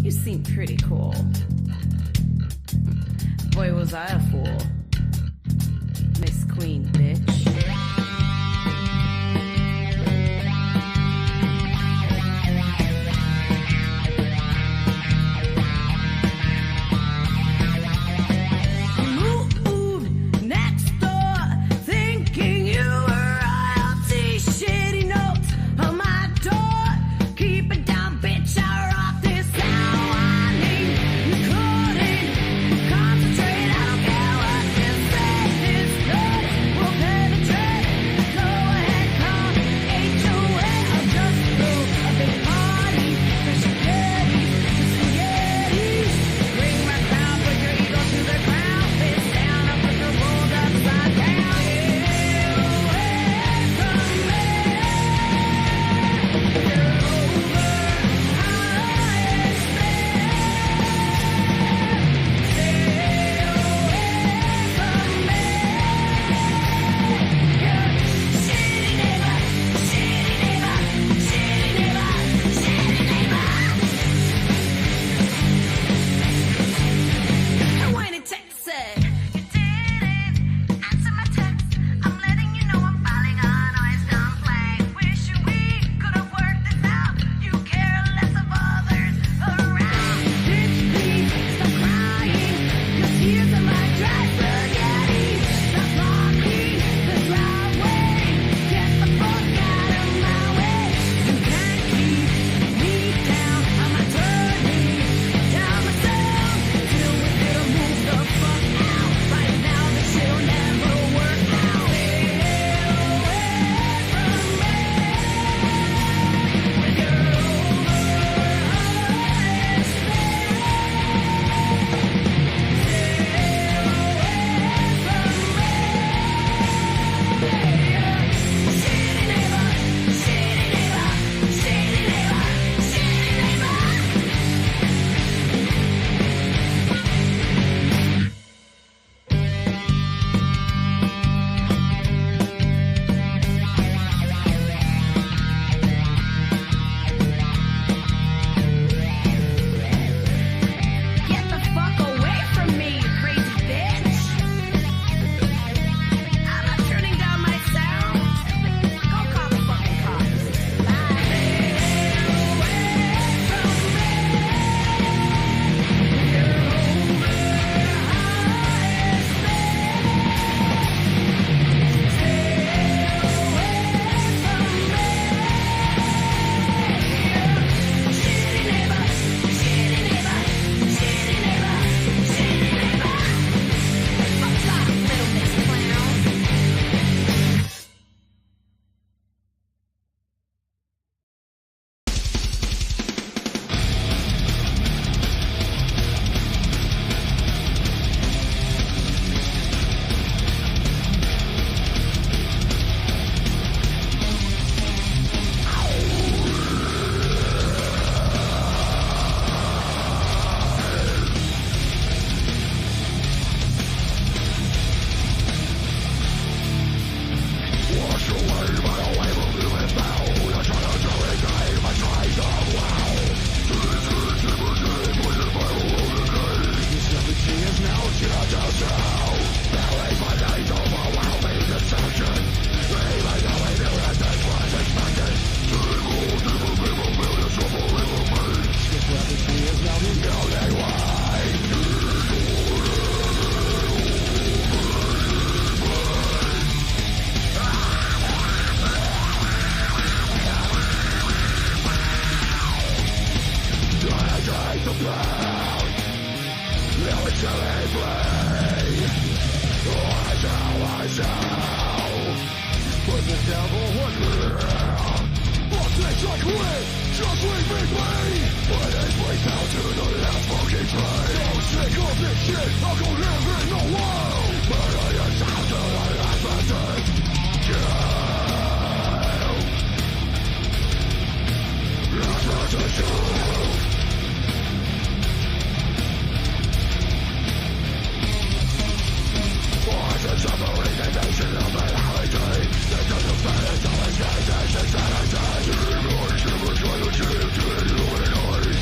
You seem pretty cool. Boy, was I a fool. Miss Queen, bitch.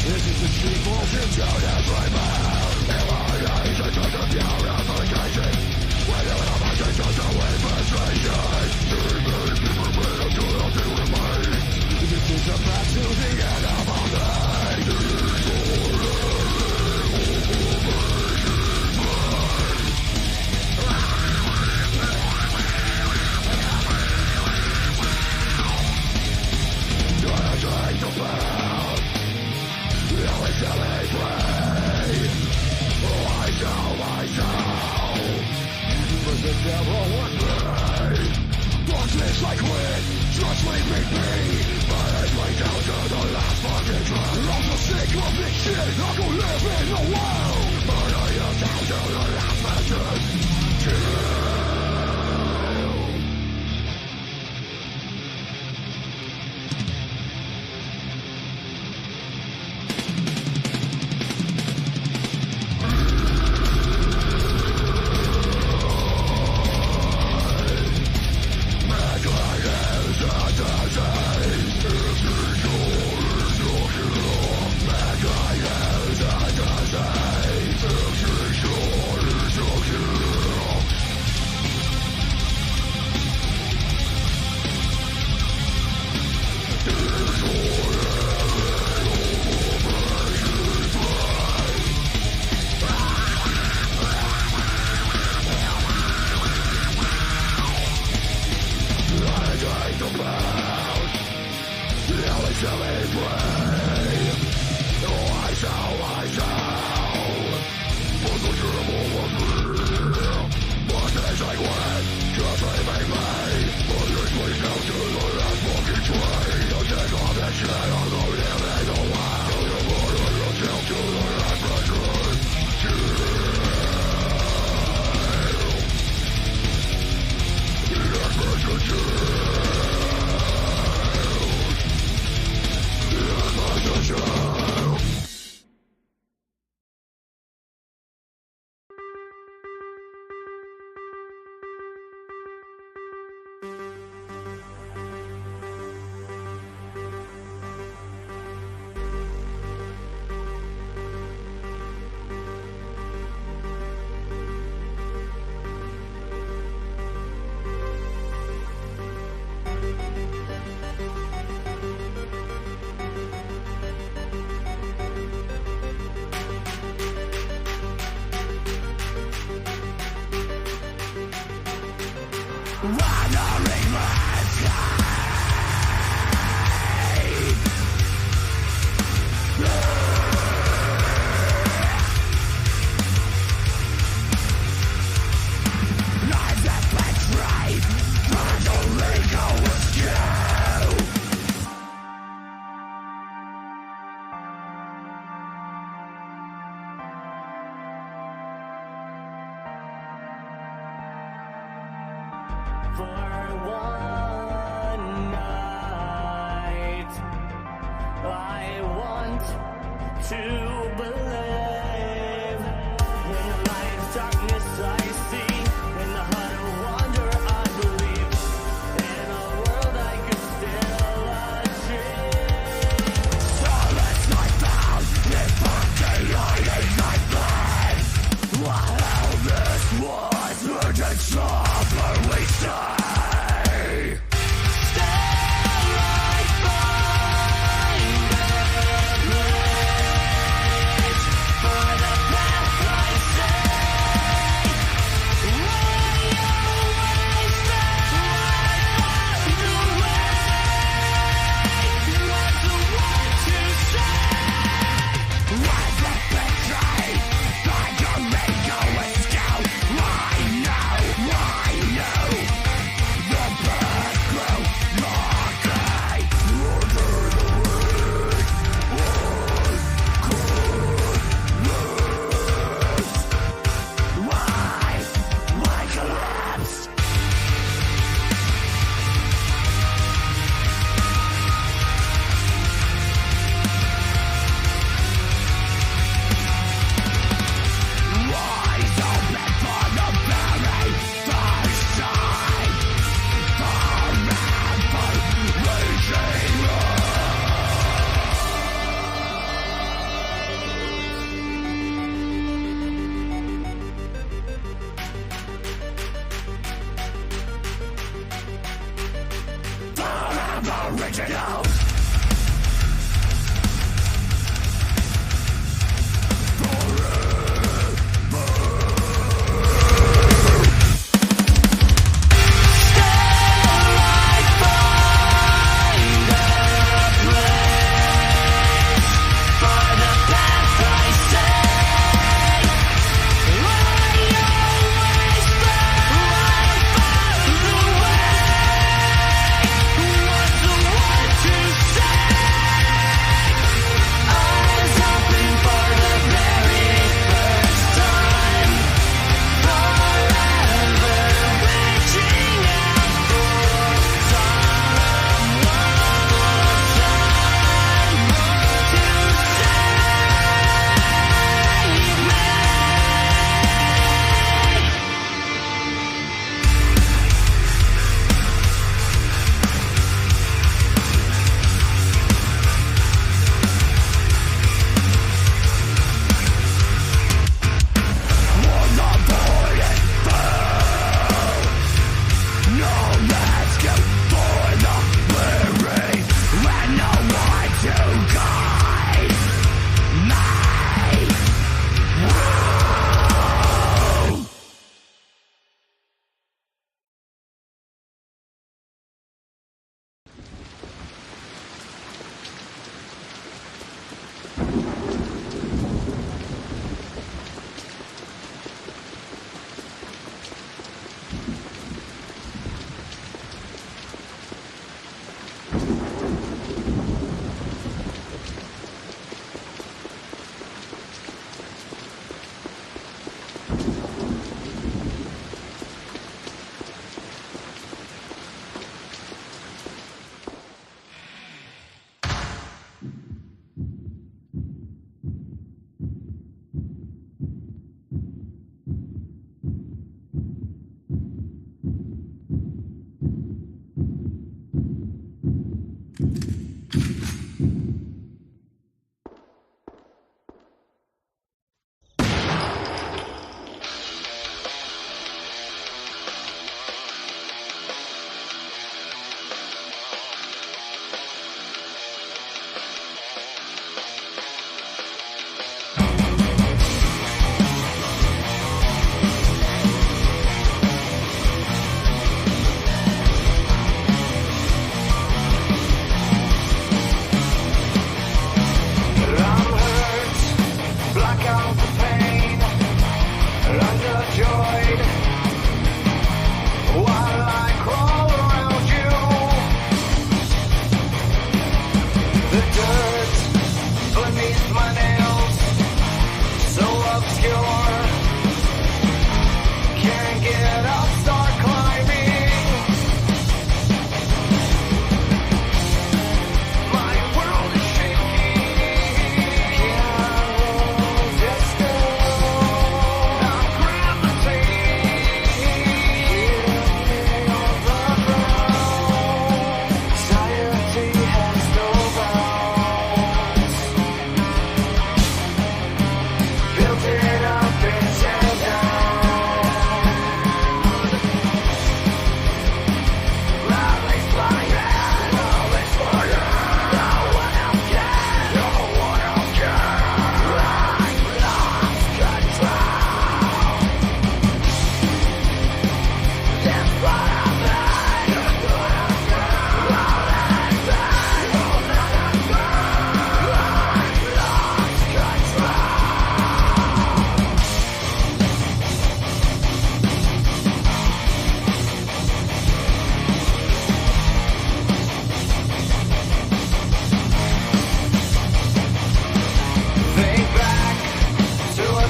This is the street bullshit.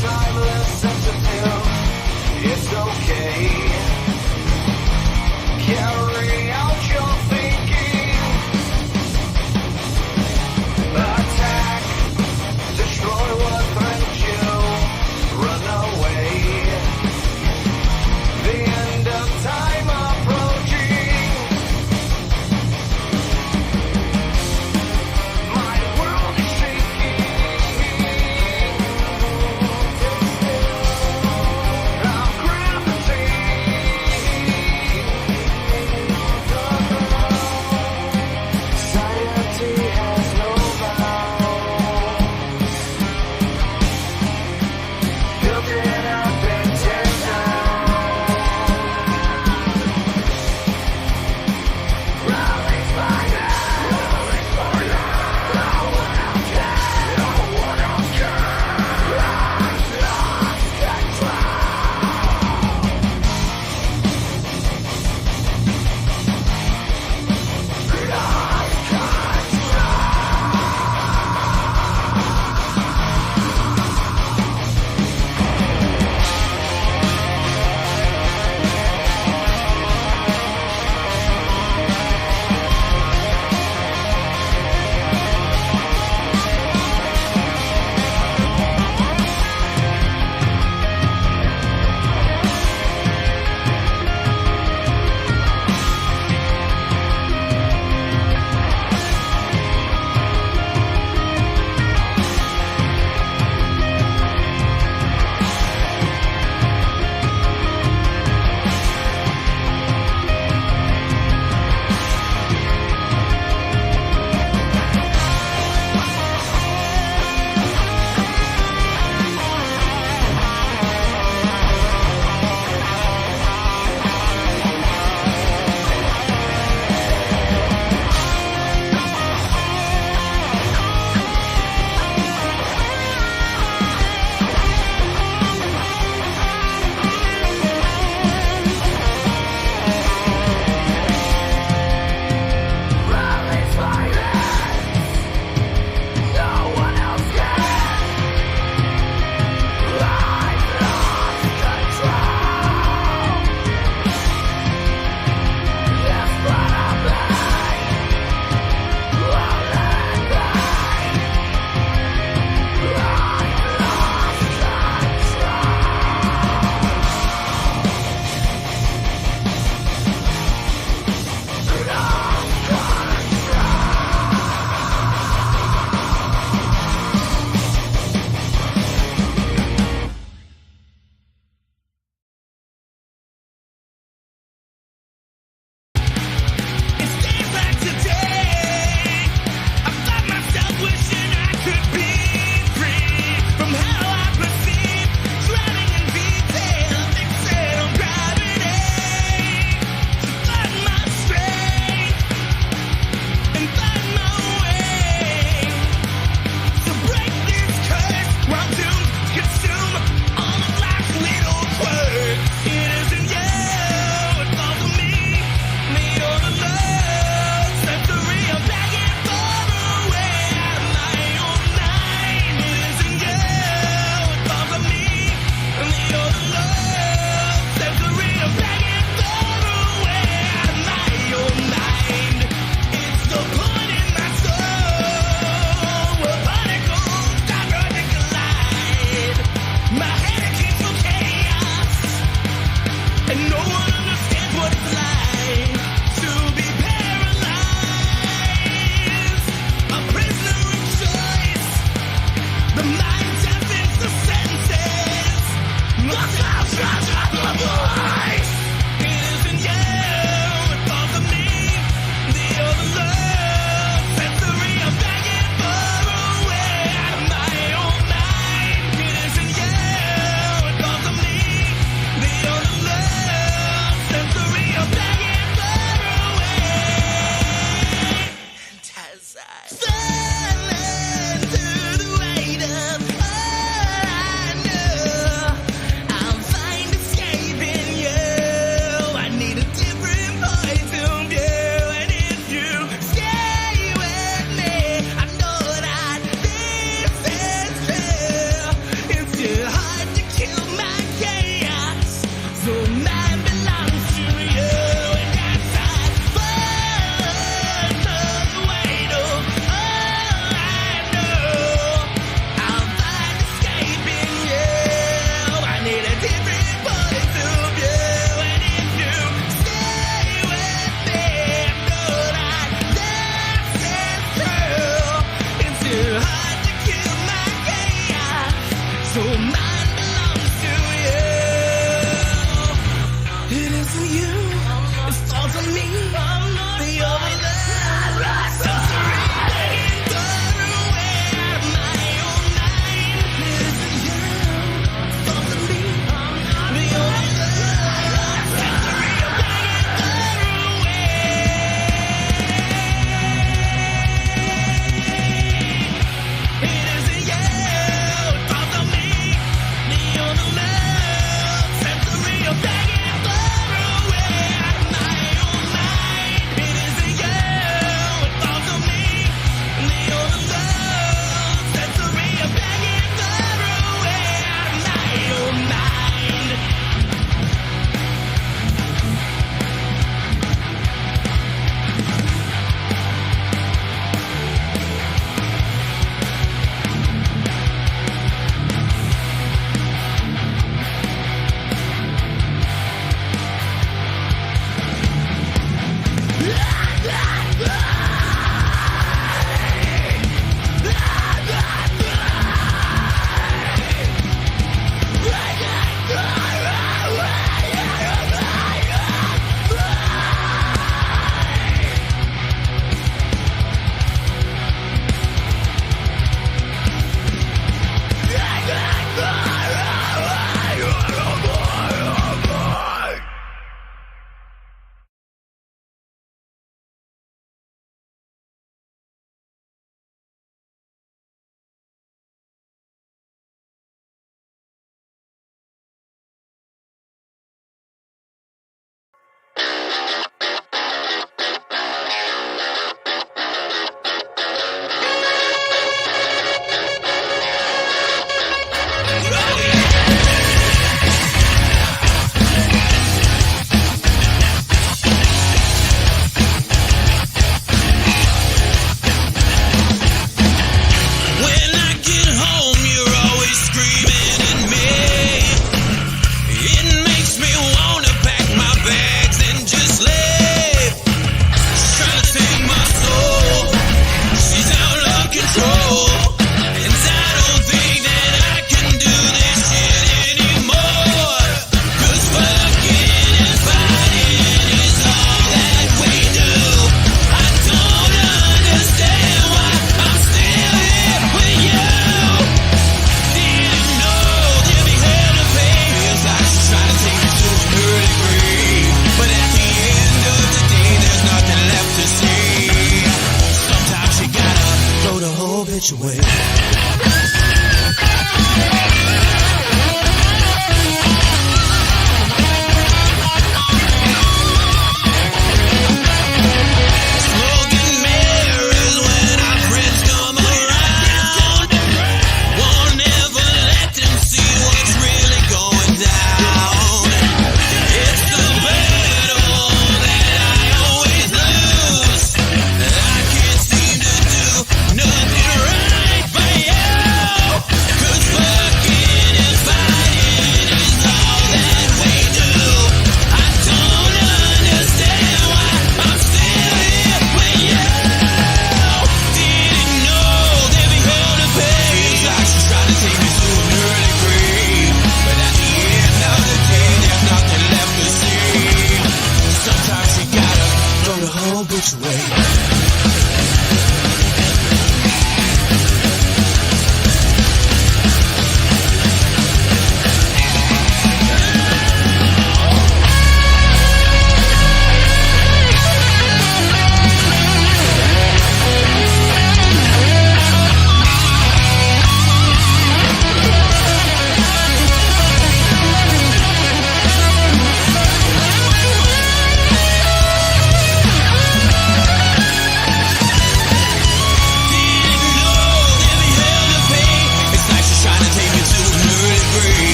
Timeless sense of him, it's okay.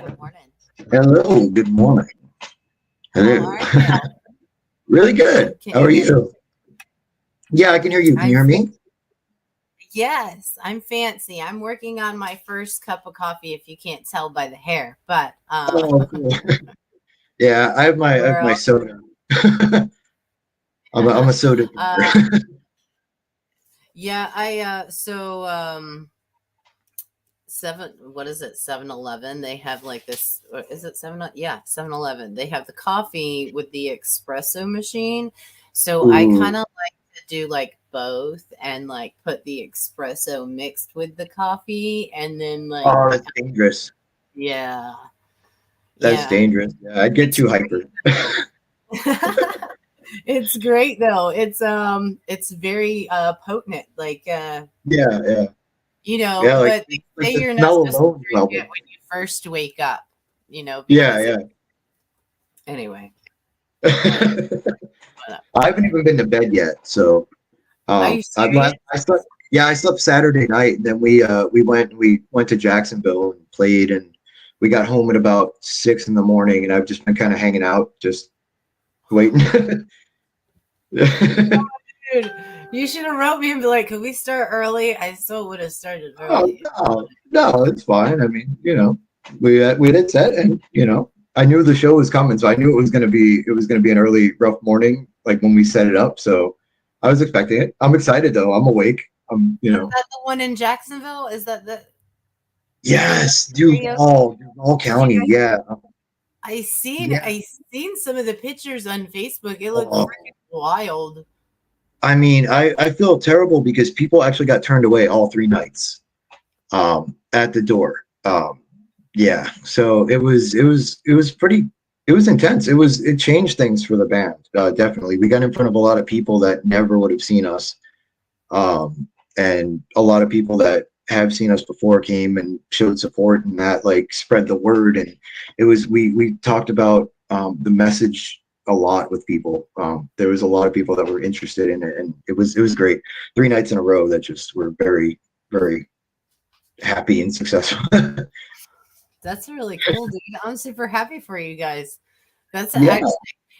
Good morning. Hello, good morning. How Hello. are you? Really good. Can How are you hear me? you? Yeah, I can hear you. Can you I'm hear me? yes, I'm fancy. I'm working on my first cup of coffee if you can't tell by the hair. But Oh, cool. Yeah, I have we're my all soda. I'm a soda uh drinker. yeah, I seven what is it, 7-Eleven? They have like this or is it 7-Eleven. They have the coffee with the espresso machine. So I kind Ooh. of like to do like both and like put the espresso mixed with the coffee and then like Oh, that's dangerous. yeah. That's Yeah. dangerous. Yeah, I'd get It's too hyper. it's great though. It's very potent like Yeah, yeah. Yeah, but they like say the you're not smell supposed to alone drink it level. when you first wake up, Yeah, because it yeah. anyway, whatever. I haven't even been to bed yet, so Are you last serious? I slept. Yeah, I slept Saturday night. And then we went to Jacksonville and played, and we got home at about 6 in the morning. And I've just been kind of hanging out, just waiting. Dude, you should have wrote me and be like, "Could we start early?" I still would have started Oh early. no, no, it's fine. I mean, we did set, and I knew the show was coming, so I knew it was gonna be an early, rough morning, like when we set it up. So I was expecting it. I'm excited though. I'm awake. Is that the one in Jacksonville? Is that the is that Yes, the radio? Duval Did you County. guys? Yeah, yeah. I seen some of the pictures on Facebook. It looked Oh, freaking wild. I mean, I feel terrible because people actually got turned away all 3 nights at the door. Yeah, so it was pretty it was intense. It changed things for the band. Definitely, we got in front of a lot of people that never would have seen us, and a lot of people that have seen us before came and showed support, and that like spread the word. And we talked about the message a lot with people. There was a lot of people that were interested in it, and it was great. 3 nights in a row that just were very, very happy and successful. That's really cool, dude. I'm super happy for you guys. That's Yeah, actually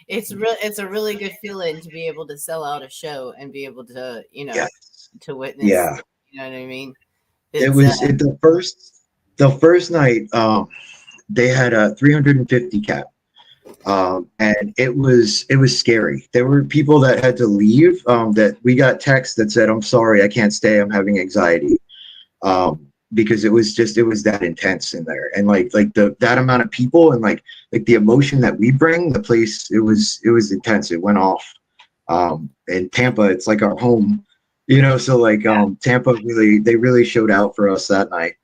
it's a really good feeling to be able to sell out a show and be able to, yeah, to witness, yeah. you know what I mean? It It's was it the first night. They had a 350 cap, and it was scary. There were people that had to leave. That we got texts that said, "I'm sorry, I can't stay. I'm having anxiety." Because it was that intense in there, and like that amount of people, and like the emotion that we bring, the place it was intense. It went off. And Tampa, it's like our home, so like Tampa they really showed out for us that night.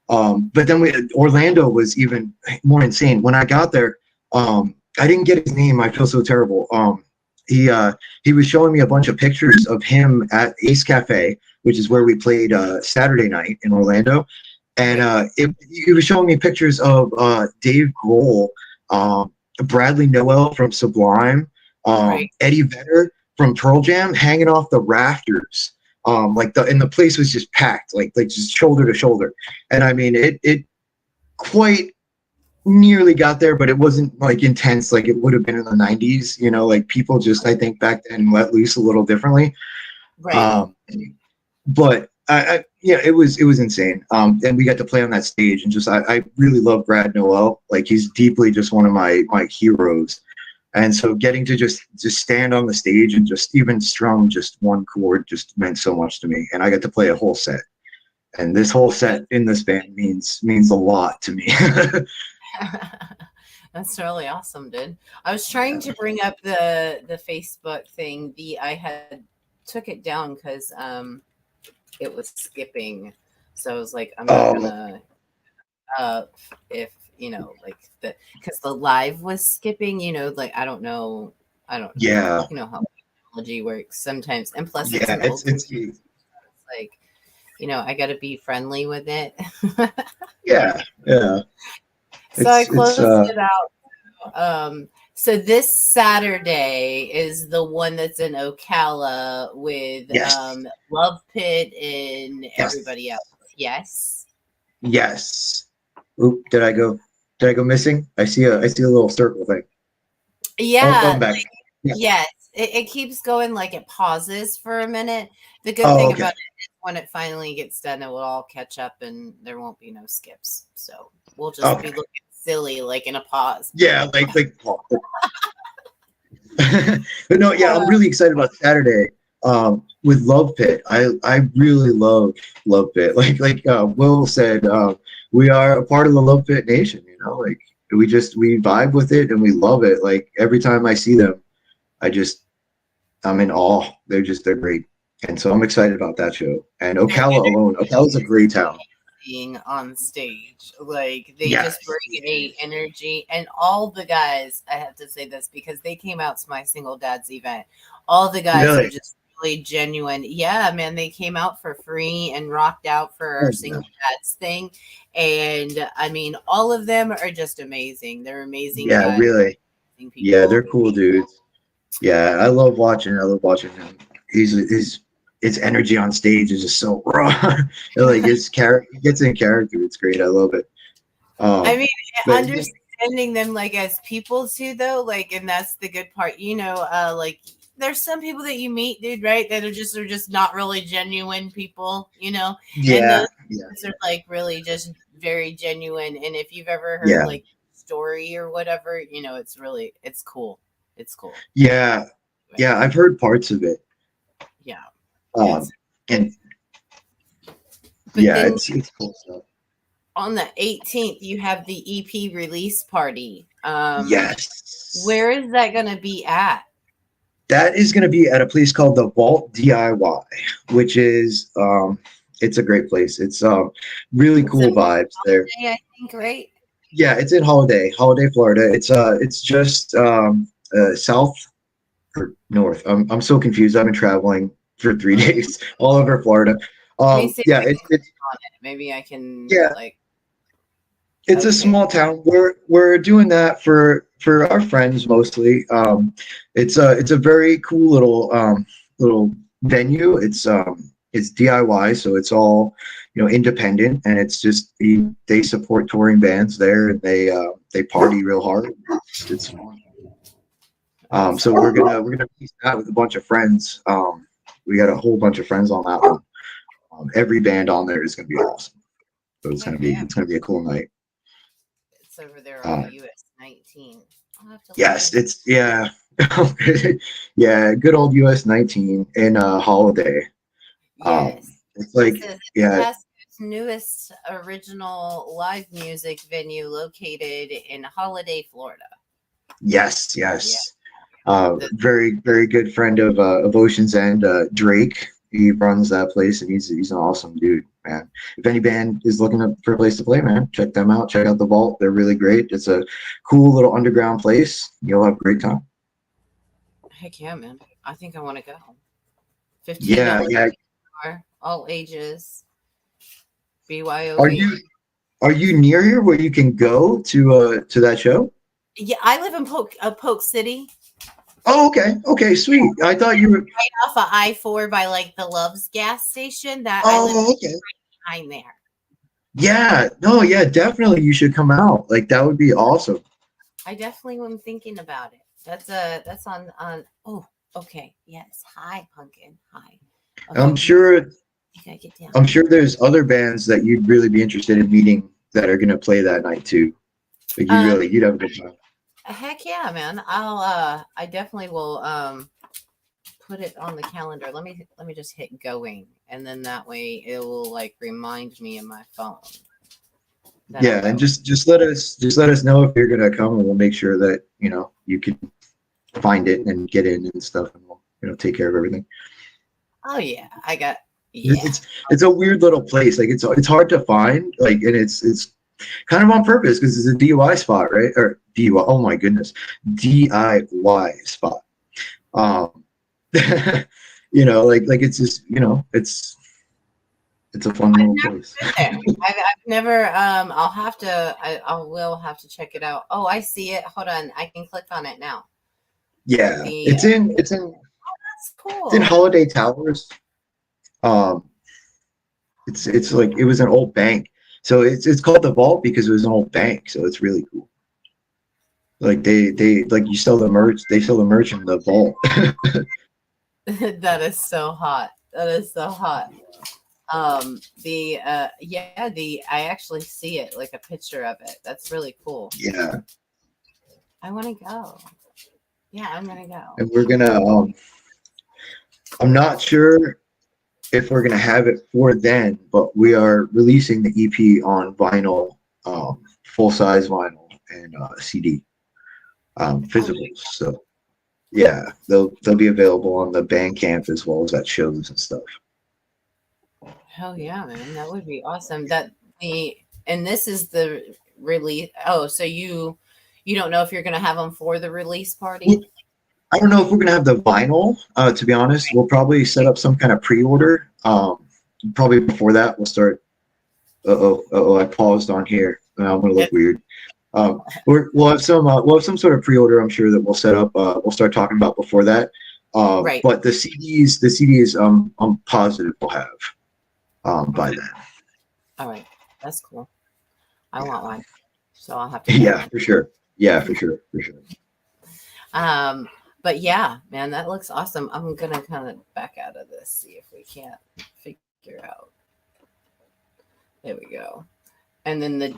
But then Orlando was even more insane. When I got there, I didn't get his name. I feel so terrible. He was showing me a bunch of pictures of him at Ace Cafe, which is where we played Saturday night in Orlando, and right, he was showing me pictures of Dave Grohl, Bradley Noel from Sublime, right. Eddie Vedder from Pearl Jam, hanging off the rafters. The place was just packed, like just shoulder to shoulder. And I mean, it quite nearly got there, but it wasn't like intense like it would have been in the 90s. Like people just, I think, back then let loose a little differently. Right. Um, but yeah, it was insane. And we got to play on that stage, and just I really love Brad Noel. Like he's deeply just one of my heroes. And so getting to just stand on the stage and just even strum just one chord just meant so much to me. And I got to play a whole set. And this whole set in this band means a lot to me. That's really awesome, dude. I was trying to bring up the Facebook thing. I had took it down because it was skipping. So I was like, I'm not Oh gonna if like because the live was skipping. Like I don't yeah, how technology works sometimes, and plus it's yeah. an It's old it's computer. It's like I got to be friendly with it. yeah, yeah. So I It's closed it out. So this Saturday is the one that's in Ocala with yes, Love Pit and yes, everybody else. Yes. yes. Oop, did I go? Did I go missing? I see a little circle thing. Oh, Yeah, I'm back. Yeah. yes. It keeps going, like it pauses for a minute. The good Oh, thing okay. about it is when it finally gets done, it will all catch up and there won't be no skips. So we'll just be Okay. looking silly like in a pause. Yeah, oh. But no, yeah, I'm Uh, really excited about Saturday. With Love Pit, I really love Pit. Like Will said, we are a part of the Love Pit Nation. You know, like we vibe with it and we love it. Like every time I see them, I just I'm in awe. They're great, and so I'm excited about that show. And their Ocala alone, Ocala's a great town. being on stage. Like they just Yes, bring a energy, and all the guys, I have to say this because they came out to my single dad's event. All the guys are really. just really genuine. Yeah, man, they came out for free and rocked out for our Oh, yeah. single dad's thing. And I mean, all of them are just amazing. They're amazing Yeah, guys, really. amazing Yeah, people. they're cool dudes. Yeah, I love watching. I love watching him. His energy on stage is just so raw. Like his character, he gets in character. It's great. I love it. I Um, mean, but understanding them like as people too, though, like, and that's the good part. Like there's some people that you meet, dude, right? That are just not really genuine people, and yeah, those yeah, ones are like really just very genuine. And if you've ever heard yeah, like story or whatever, it's cool. It's cool. yeah, yeah. I've heard parts of it. Yeah, Um, it's. and But yeah, then it's cool stuff. on the 18th, you have the EP release party. Yes, Where is that going to be at? that is going to be at a place called the Vault DIY, which is it's a great place. It's really It's in cool vibes there. Holiday, I think, right? Yeah, it's in Holiday, Florida. It's just south or north. I'm so confused. I've been traveling for 3 days all over Florida. Let me see if Yeah, I can click on it. Maybe I can yeah, like. it's a Okay. small town. We're doing that for our friends mostly. It's a very cool little venue. It's DIY, so it's all independent, and it's just they support touring bands there, and they party real hard. It's fun. So we're gonna piece that with a bunch of friends. We got a whole bunch of friends on that one. Every band on there is gonna be awesome. So it's gonna Heck be yeah. it's gonna be a cool night. It's over there on Uh, US 19. I'll have to look yes, into. it's yeah, yeah. Good old US 19 in Holiday. Yes. It's It like says yeah, Pasco's newest original live music venue located in Holiday, Florida. yes, Yeah. yes. The, Very good friend of Ocean's End, Drake. He runs that place, and he's an awesome dude, man. If any band is looking for a place to play, man, check them out. Check out the Vault; they're really great. It's a cool little underground place. You'll have a great time. heck yeah, man. I think I want to go. Yeah, $15 yeah. all ages. Are BYOB. you near here where you can go to that show? Yeah, I live in Polk City, Oh, okay, okay, sweet. I thought you were. right off of I-4 by like the Love's gas station. That I live Oh, okay. behind there. Yeah, no, yeah, definitely. You should come out. Like that would be awesome. I definitely am thinking about it. That's on. Oh, okay. Yes. Hi, Pumpkin. Hi. I'm Okay. sure. I gotta get down. I'm sure there's other bands that you'd really be interested in meeting that are gonna play that night too. Like you'd have a good time. Heck yeah, man. I definitely will put it on the calendar. Let me just hit going, and then that way it will like remind me in my phone that I'm Yeah, and going. just let us know if you're gonna come, and we'll make sure that you can find it and get in and stuff, and we'll take care of everything. Oh yeah, I got It's yeah. it's a weird little place. Like it's hard to find. Like and it's kind of on purpose because it's a DIY spot, right? Or DIY. Oh my goodness, DIY spot. Um, like it's just it's a fun little place. There. I've never. I will have to check it out. Oh, I see it. Hold on. I can click on it now. Yeah, The That's it's in cool. Holiday Towers. Um, it's like it was an old bank, So it's called the Vault because it was an old bank. So it's really cool. Like they like you sell the merch. They sell the merch in the vault. That is so hot. That is so hot. The I actually see it, like a picture of it. That's really cool. Yeah, I want to go. Yeah, I'm gonna go. and we're gonna. I'm not sure if we're gonna have it for then, but we are releasing the EP on vinyl, full size vinyl and CD, physicals. So yeah, they'll be available on the Bandcamp as well as at shows and stuff. Hell yeah, man. That would be awesome. And this is the release. Oh, so you don't know if you're gonna have them for the release party? I don't know if we're gonna have the vinyl. To be honest, we'll probably set up some kind of pre-order. Probably before that, we'll start. I paused on here. I'm gonna look weird. We'll have some sort of pre-order. I'm sure that we'll set up. We'll start talking about before that. Right. But the CDs, I'm positive we'll have by then. All right. That's cool. I want one. So I'll have to Yeah, for sure. Yeah, for sure. But yeah, man, that looks awesome. I'm gonna kind of back out of this, see if we can't figure out. There we go. And then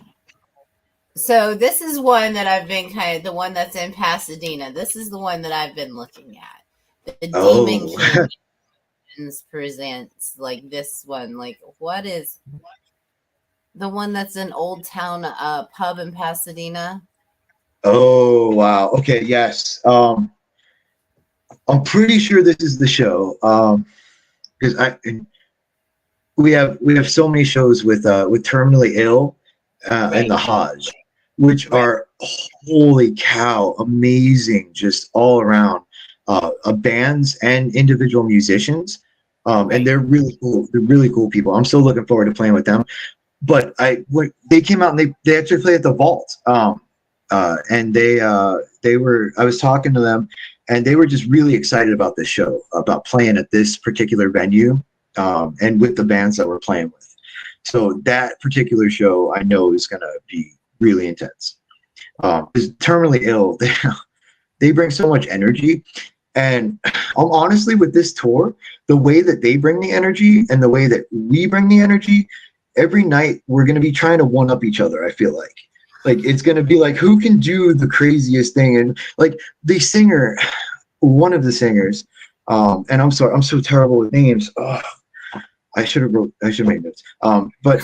so this is one that I've been the one that's in Pasadena. This is the one that I've been looking at. The Demon Kings presents, like this one. Like, what is the one that's in Old Town pub in Pasadena? Oh wow. Okay. Yes. I'm pretty sure this is the show. Because we have so many shows with terminally ill and the Hajj, which are holy cow, amazing, just all around. Bands and individual musicians, and they're really cool. They're really cool people. I'm still looking forward to playing with them. But they came out and they actually played at the Vault, and they were. I was talking to them, and they were just really excited about this show, about playing at this particular venue, and with the bands that we're playing with. So that particular show, I know, is going to be really intense. Because terminally ill, they bring so much energy. And honestly, with this tour, the way that they bring the energy and the way that we bring the energy, every night we're going to be trying to one up each other. I feel like it's going to be like, who can do the craziest thing? And like the singer, one of the singers, and I'm sorry, I'm so terrible with names. I should have made notes. But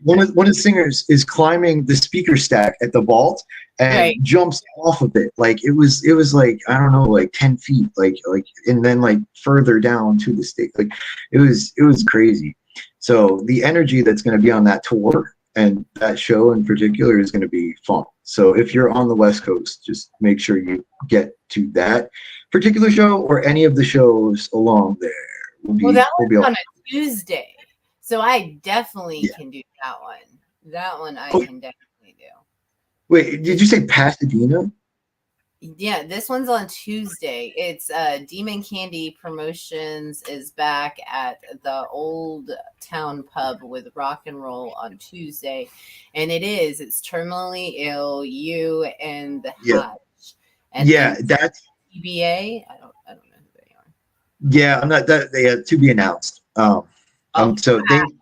one of the singers is climbing the speaker stack at the Vault and jumps off of it. Like it was like, I don't know, like 10 feet, like, and then like further down to the stage. Like it was crazy. So the energy that's going to be on that tour and that show in particular is going to be fun. So if you're on the West Coast, just make sure you get to that particular show or any of the shows along there. That was on a Tuesday, so I definitely can do that one. That one I can definitely do. Wait, did you say Pasadena? Yeah, this one's on Tuesday. It's Demon Candy Promotions is back at the Old Town Pub with rock and roll on Tuesday, and it's terminally ill, you and the Hajj. And that's TBA. I don't know who they are. Yeah, I'm not that they had to be announced. So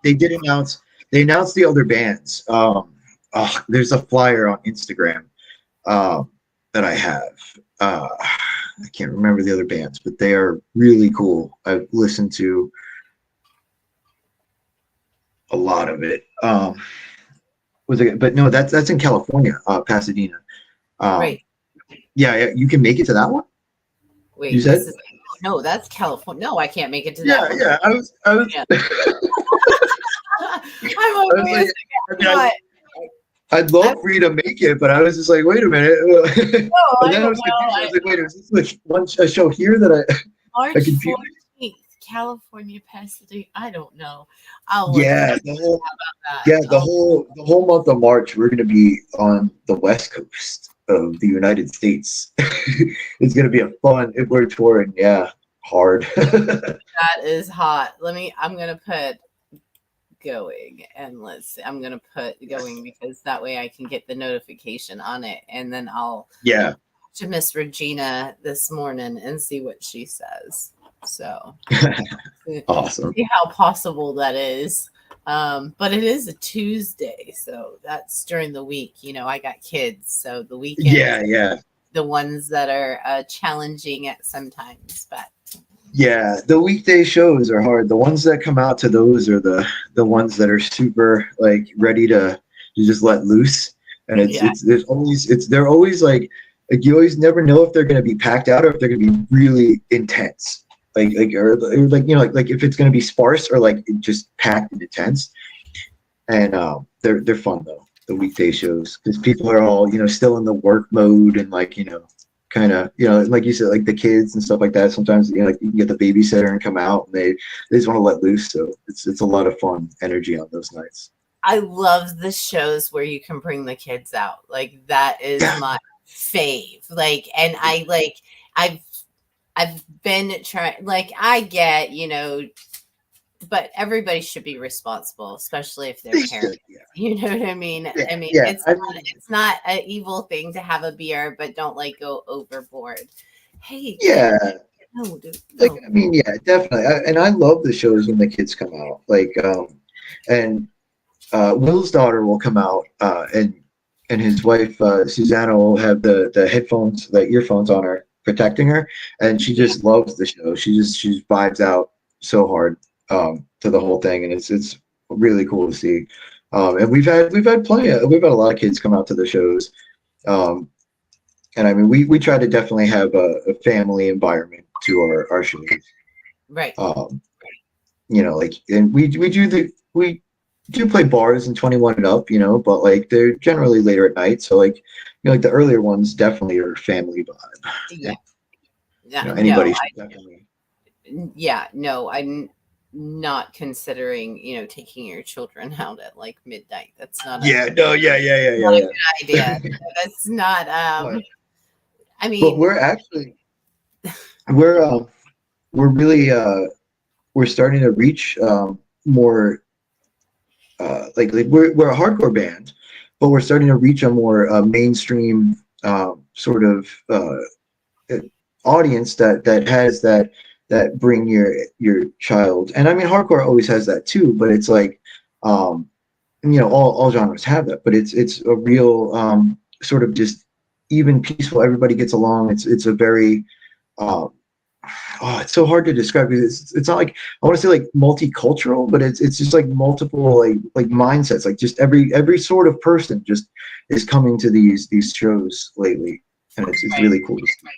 they did announce. They announced the other bands. There's a flyer on Instagram that I have. I can't remember the other bands, but they are really cool. I've listened to a lot of it. But no, that's in California, Pasadena. Right. Yeah, you can make it to that one. Wait, you said? No, that's California. No, I can't make it to that one. Yeah, I was. Yeah. I'd love for you to make it, but I was just like, wait a minute. No, and then I was confused. I was like, wait, is this a show here that March 14th, California, Pasadena. I don't know. The whole month of March, we're going to be on the West Coast of the United States. It's going to be a fun. If we're touring, hard. That is hot. I'm going to put going, and I'm gonna put going because that way I can get the notification on it, and then I'll Yeah. to Miss Regina this morning and see what she says. So Awesome. see how possible that is. But it is a Tuesday, so that's during the week. I got kids, so the weekends, Yeah. the ones that are challenging at sometimes, but. Yeah, the weekday shows are hard. The ones that come out to those are the ones that are super like ready to just let loose. And they're always like you always never know if they're going to be packed out or if they're going to be really intense. Or like like if it's going to be sparse or like just packed and intense. And they're fun though, the weekday shows, because people are all still in the work mode and like kind of like you said, like the kids and stuff like that. Sometimes like you can get the babysitter and come out and they just want to let loose. So it's a lot of fun energy on those nights. I love the shows where you can bring the kids out. Like that is my fave. Like, and I've been trying. Like I get but everybody should be responsible, especially if they're parents. You know what I mean? I mean, it's not an evil thing to have a beer, but don't like go overboard. Hey, yeah, no, dude, like no. I mean, yeah, definitely. And I love the shows when the kids come out. Like, and Will's daughter will come out, and his wife Susanna will have the headphones, the earphones on her, protecting her, and she just loves the show. She vibes out so hard to the whole thing, and it's really cool to see. And we've had a lot of kids come out to the shows, and I mean we try to definitely have a family environment to our shows, Right? Like, and we do play bars and 21 and up, but like they're generally later at night, so like like the earlier ones definitely are family vibe. Anybody should definitely. Yeah, no, I'm not considering, taking your children out at like midnight. That's not yeah. not a good idea. That's not I mean, but we're really we're starting to reach more like we're a hardcore band, but we're starting to reach a more mainstream sort of audience that has that bring your child. And I mean hardcore always has that too, but it's like all genres have that, but it's a real sort of just even peaceful, everybody gets along. It's a very it's so hard to describe because it's not like I want to say like multicultural, but it's just like multiple like mindsets, like just every sort of person just is coming to these shows lately, and it's really cool to see.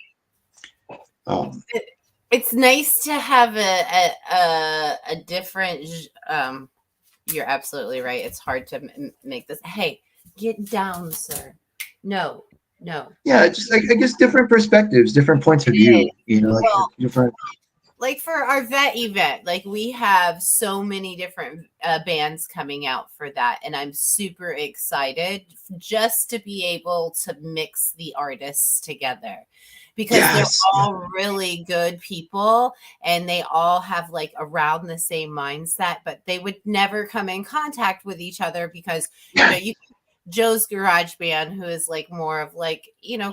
It's nice to have a different you're absolutely right. It's hard to make this. Hey, get down, sir. No. Yeah, just I guess different perspectives, different points of view, like different. Like for our vet event, like we have so many different bands coming out for that, and I'm super excited just to be able to mix the artists together, because they're all really good people and they all have like around the same mindset, but they would never come in contact with each other because Joe's Garage Band, who is like more of like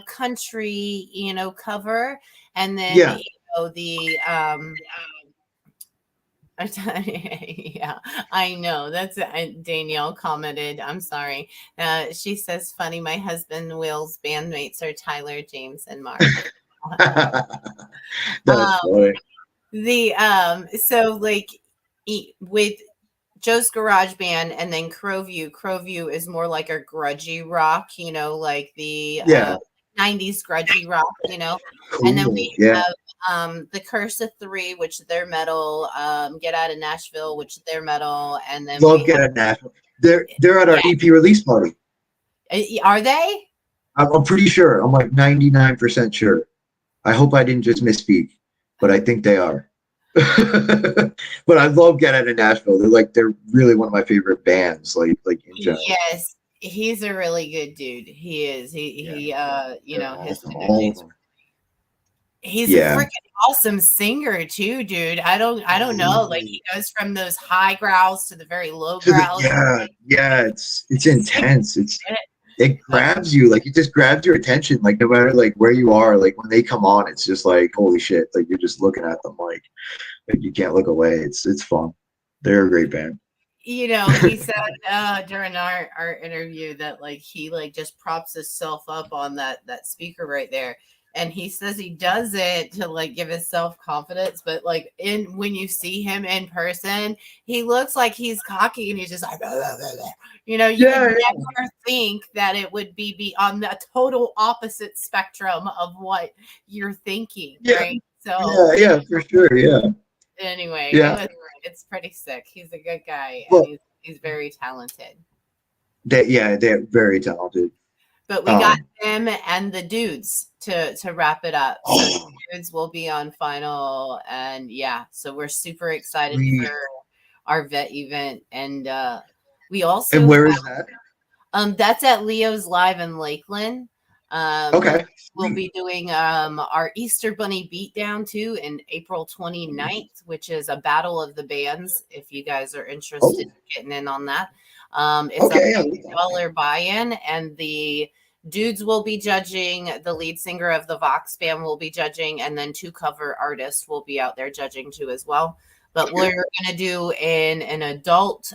country cover, and then the yeah, I know that's Danielle commented. I'm sorry. She says, funny, my husband Will's bandmates are Tyler, James, and Mark. That's funny. So like with Joe's Garage Band and then Crowview is more like a grudgy rock, like the 90s grudgy rock, Cool. And then we have the Curse of Three, which they're metal, Get Out of Nashville, which they're metal, and then love Get Out of Nashville. They're at our EP release party. Are they? I'm pretty sure. I'm like 99% sure. I hope I didn't just misspeak, but I think they are. But I love Get Out of Nashville. They're really one of my favorite bands, like in general. Yes, he's a really good dude. He is. He his energy. He's a Yeah. freaking awesome singer too, dude. I don't know. Like he goes from those high growls to the very low To the, growls. yeah, it's Sick intense. shit. It grabs you, like it just grabs your attention, like no matter like where you are, like when they come on, it's just like holy shit, like you're just looking at them like you can't look away. It's fun. They're a great band. You know, he said during our interview that like he like just props himself up on that speaker right there. And he says he does it to like give himself confidence, but like in when you see him in person, he looks like he's cocky and he's just like, blah, blah, blah, blah. You know, you Yeah, would never think that it would be on the total opposite spectrum of what you're thinking, yeah, right? So yeah, for sure. Yeah, anyway, yeah. it's pretty sick. He's a good guy and Well, he's very talented. they're very talented. But we got Um, them and the dudes to wrap it up. So the oh, dudes will be on final, and yeah, so we're super excited sweet. for our vet event, and we And also where is that? that's at Leo's Live in Lakeland. Okay, We'll sweet. be doing our Easter Bunny Beatdown too in April 29th, which is a battle of the bands. If you guys are Oh, interested in getting in on that, it's a okay. $50 buy-in, and the dudes will be judging. The lead singer of the Vox band will be judging, and then 2 cover artists will be out there judging too as well. But we're going to do an adult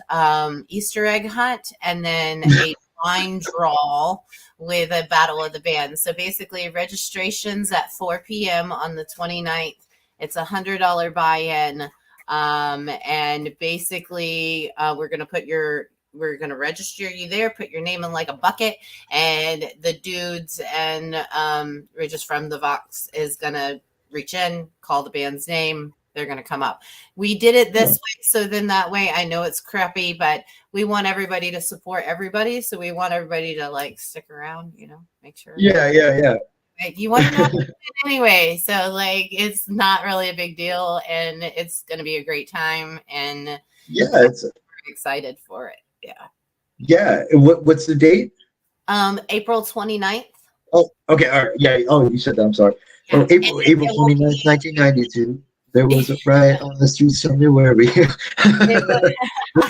Easter egg hunt, and then a blind draw with a battle of the bands. So basically, registrations at 4 p.m. on the 29th. It's $100 buy-in, and basically, we're going to register you there, put your name in like a bucket, and the dudes and Regis from the Vox is gonna reach in, call the band's name. They're gonna come up. We did it this way, so then that way I know it's crappy, but we want everybody to support everybody, so we want everybody to like stick around, make sure. Yeah. Like, you want to know anyway, so like it's not really a big deal, and it's gonna be a great time, and Yeah, I'm it's excited for it. Yeah. yeah. What's the date? April 29th. Oh, okay. All right. Yeah. Oh, you said that. I'm sorry. Yeah. Oh, April 29th, 1992. There was a riot on the streets. Tell me where we. There's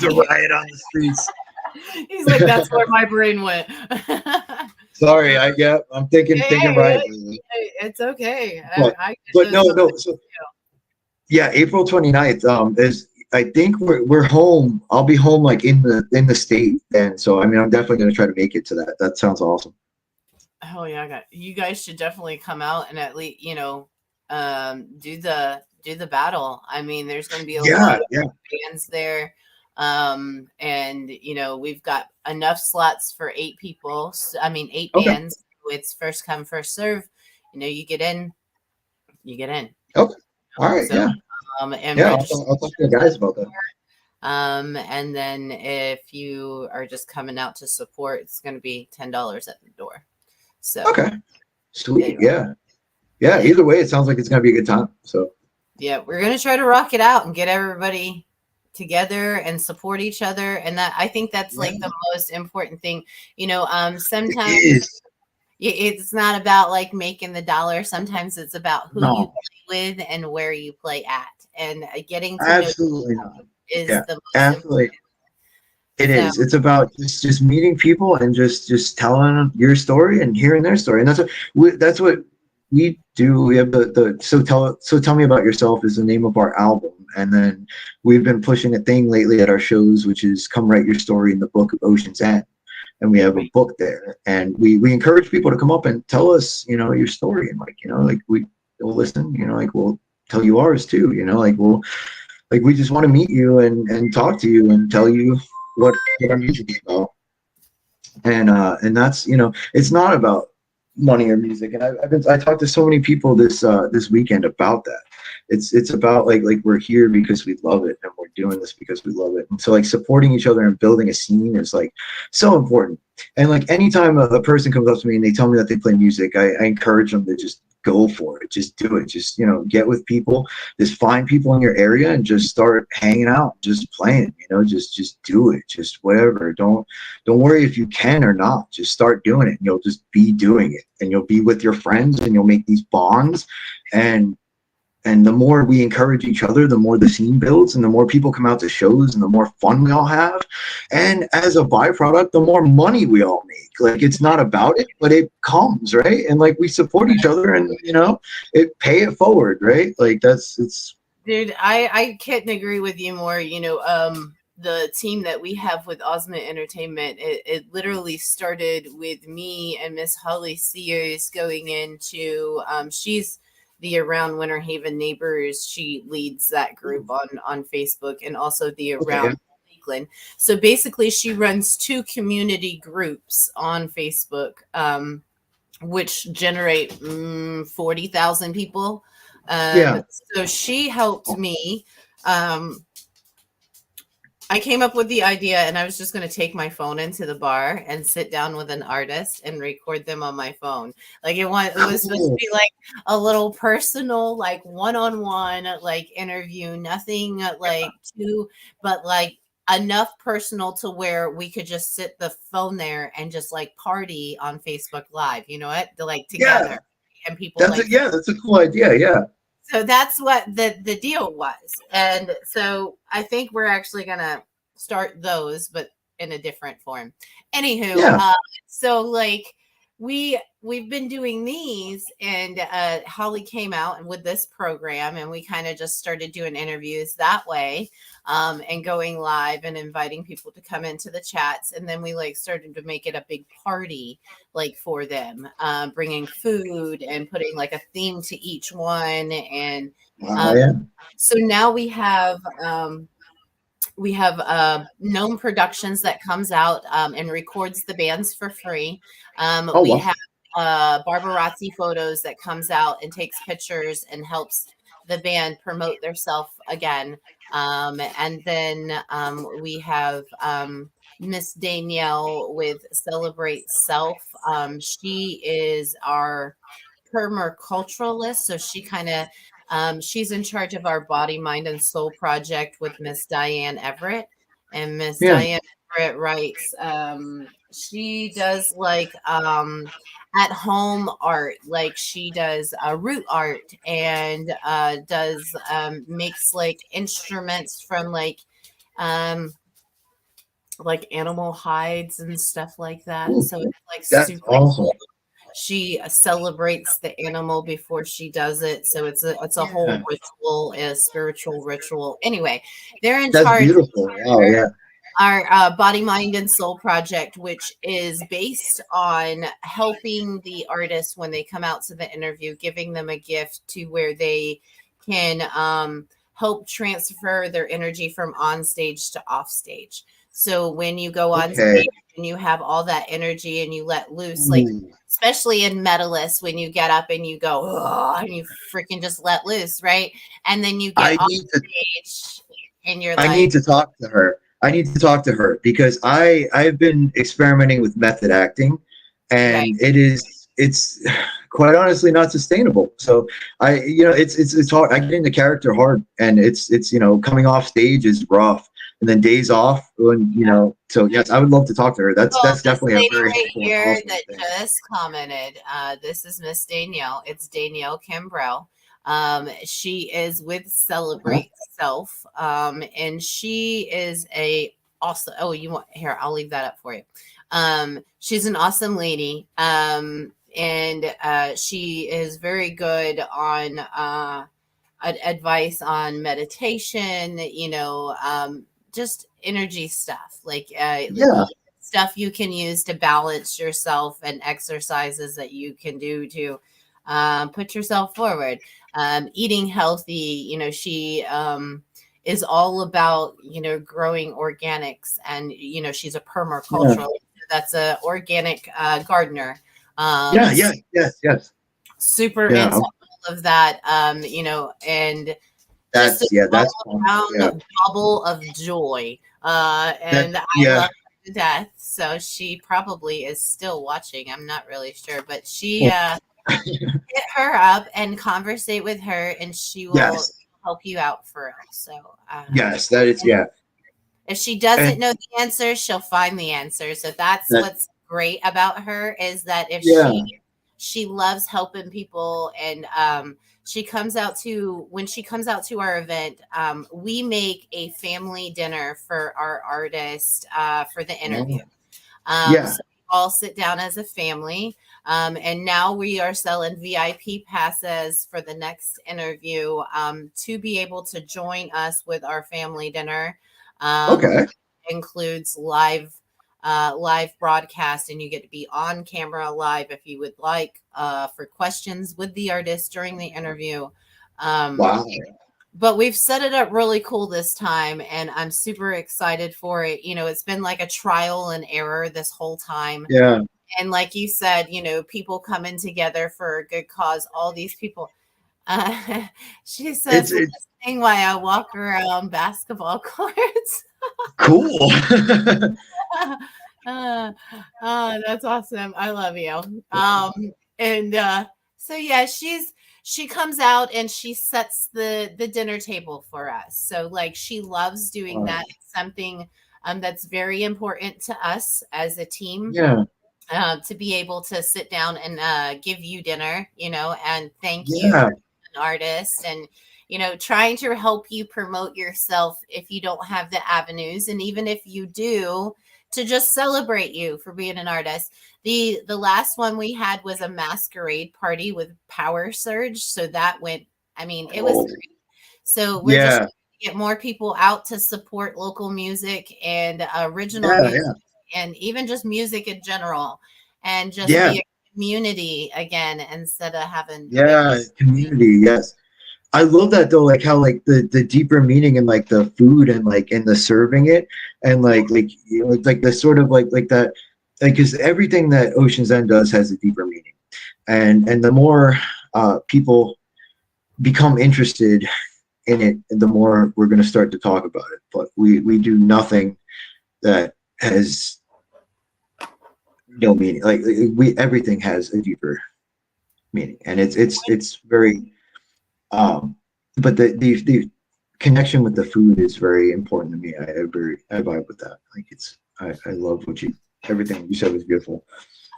a riot on the streets. He's like, that's where my brain went. Sorry, I'm thinking riot. It's okay. But no. So yeah, April 29th. Is I think we're home. I'll be home like in the state then. So I mean, I'm definitely gonna try to make it to that. That sounds awesome. Oh yeah, you guys should definitely come out and at least do the battle. I mean, there's going to be a lot of bands there, and we've got enough slots for 8 people. I mean, 8 bands. It's first come, first serve. You get in, you get in. Okay. All right. So, yeah. And I'll talk to the guys about that. And then if you are just coming out to support, it's going to be $10 at the door. So okay, sweet. Yeah. Either way, it sounds like it's going to be a good time. So yeah, we're going to try to rock it out and get everybody together and support each other, and that I think that's like the most important thing. Sometimes it's not about like making the dollar. Sometimes it's about who you play with and where you play at, and getting to absolutely know not. is the most absolutely. important. It is. It's about just meeting people and just telling your story and hearing their story, and that's what we do. We have so tell me about yourself is the name of our album, and then we've been pushing a thing lately at our shows, which is come write your story in the book of Ocean's End, and we have a book there, and we encourage people to come up and tell us your story, and we'll listen, we'll tell you ours too, we just want to meet you and talk to you and tell you what our music is about, and that's it's not about money or music, and I talked to so many people this weekend about that. It's about like we're here because we love it, and we're doing this because we love it, and so like supporting each other and building a scene is like so important. And like anytime a person comes up to me and they tell me that they play music, I encourage them to just go for it. Just do it. Just, get with people, just find people in your area and just start hanging out, just playing, just do it. Just whatever. Don't worry if you can or not. Just start doing it and you'll just be doing it, and you'll be with your friends and you'll make these bonds. And the more we encourage each other, the more the scene builds, and the more people come out to shows, and the more fun we all have. And as a byproduct, the more money we all make. Like, it's not about it, but it comes, right? And like, we support each other, and it pay it forward, right? Like, it's. Dude, I couldn't agree with you more. The team that we have with Osment Entertainment, it literally started with me and Miss Holly Sears going into, she's the Around Winter Haven Neighbors. She leads that group on Facebook, and also the Around Lakeland. So basically, she runs 2 community groups on Facebook, which generate 40,000 people. So she helped me. I came up with the idea, and I was just going to take my phone into the bar and sit down with an artist and record them on my phone. Like, it was supposed to be like a little personal, like one-on-one, like interview, nothing like but like enough personal to where we could just sit the phone there and just like party on Facebook Live, together. Yeah. And people that's a cool idea. Yeah. So that's what the deal was. And so I think we're actually going to start those, but in a different form. Anywho, so like we've been doing these, and Holly came out with this program, and we kind of just started doing interviews that way, and going live and inviting people to come into the chats. And then we like started to make it a big party, like for them, bringing food and putting like a theme to each one. And so now we have Gnome Productions that comes out and records the bands for free. We have Barbarazzi Photos that comes out and takes pictures and helps the band promote theirself again. And then we have Miss Danielle with Celebrate Self. She is our permaculturalist, so she kind of she's in charge of our Body, Mind, and Soul project with Miss Diane Everett. And Miss Diane Everett writes, she does like at home art, like she does root art, and does makes like instruments from like animal hides and stuff like that. So it's like that's super awesome. cool. She celebrates the animal before she does it, so it's a whole ritual, a spiritual ritual. Anyway, they're in charge. Beautiful. Oh yeah. Our Body, Mind, and Soul project, which is based on helping the artists when they come out to the interview, giving them a gift to where they can help transfer their energy from on stage to off stage. So when you go on stage and you have all that energy and you let loose, like especially in Medalist, when you get up and you go, and you freaking just let loose, right? And then you get off stage and you're like, I need to talk to her because I've been experimenting with method acting, and it's quite honestly not sustainable. So it's hard. I get into character hard, and it's coming off stage is rough, and then days off when so yes, I would love to talk to her. That's definitely a very right here awesome that thing. just commented. This is Miss Danielle. It's Danielle Kimbrell. She is with Celebrate Self, and she is awesome. Oh, you want here? I'll leave that up for you. She's an awesome lady, and she is very good on advice on meditation. Just energy stuff, like stuff you can use to balance yourself, and exercises that you can do to put yourself forward. Eating healthy, she is all about growing organics, and she's a permacultural. That's a organic gardener. Yes. Super into all of that, and that's just a bubble of joy. And I love her to death. So she probably is still watching. I'm not really sure, but she hit her up and conversate with her, and she will Yes, help you out for real. So, yes, that is, yeah. if she doesn't And know the answer, she'll find the answer. So that's that, what's great about her, is that if yeah, she loves helping people, and she comes out to when she comes out to our event, we make a family dinner for our artist for the interview. yeah, So we all sit down as a family. And now we are selling VIP passes for the next interview, to be able to join us with our family dinner. okay, Includes live broadcast, and you get to be on camera live if you would like, for questions with the artist during the interview. Um, wow, but we've set it up really cool this time, and I'm super excited for it. It's been like a trial and error this whole time. yeah. And like you said, people coming together for a good cause. All these people. Uh, she says, It's listening while I walk around basketball courts. cool. uh, that's awesome. I love you. Um, and so yeah, she comes out and she sets the dinner table for us. So like she loves doing Wow. that. It's something that's very important to us as a team. Yeah, To be able to sit down and give you dinner, and thank you yeah, for being an artist, and trying to help you promote yourself if you don't have the avenues, and even if you do, to just celebrate you for being an artist. The last one we had was a masquerade party with Power Surge, so that went. I mean, it was oh, great. So we're just yeah, trying to get more people out to support local music and original yeah, music, yeah, and even just music in general, and just yeah, be a community again instead of having yeah. Community, yes. I love that though, like how like the deeper meaning in like the food and like in the serving it and yeah, like like the sort of like that, like because everything that Ocean's End does has a deeper meaning, and the more people become interested in it, the more we're going to start to talk about it. But we do nothing that has no meaning. Like we everything has a deeper meaning, and it's very but the connection with the food is very important to me. I vibe with that. Like I love what you everything you said was beautiful.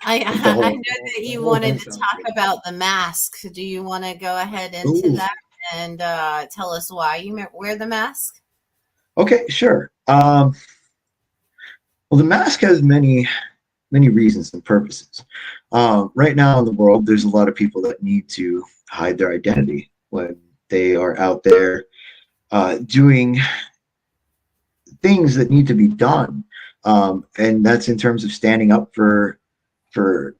I Like the I whole know that the you whole wanted event to sounds talk great. about the mask. Do you want to go ahead into Ooh, that and tell us why you wear the mask? okay, sure. Well, the mask has many reasons and purposes. Right now in the world, there's a lot of people that need to hide their identity when they are out there doing things that need to be done, and that's in terms of standing up for for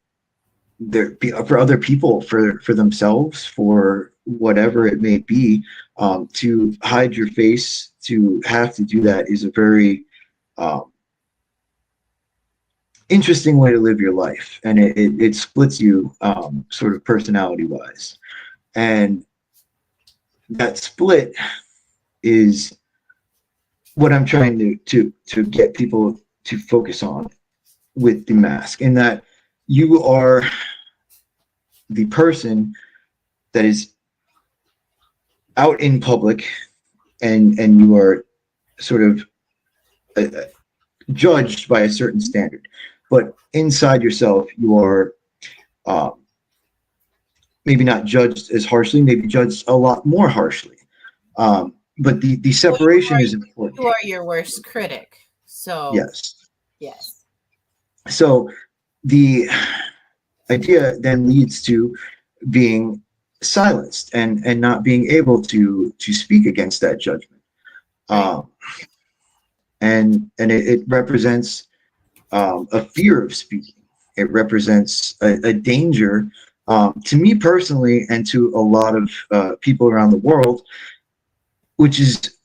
other people, for themselves, for whatever it may be. To hide your face, to have to do that is a very um, interesting way to live your life, and it splits you sort of personality wise, and that split is what I'm trying to get people to focus on with the mask, in that you are the person that is out in public, and you are sort of uh, judged by a certain standard, but inside yourself you are um, maybe not judged as harshly, maybe judged a lot more harshly. But the Well, separation is important. you are your worst critic. So Yes. yes. So the idea then leads to being silenced and not being able to speak against that judgment. Right. Um, and it represents a fear of speaking. It represents a danger to me personally and to a lot of people around the world, which is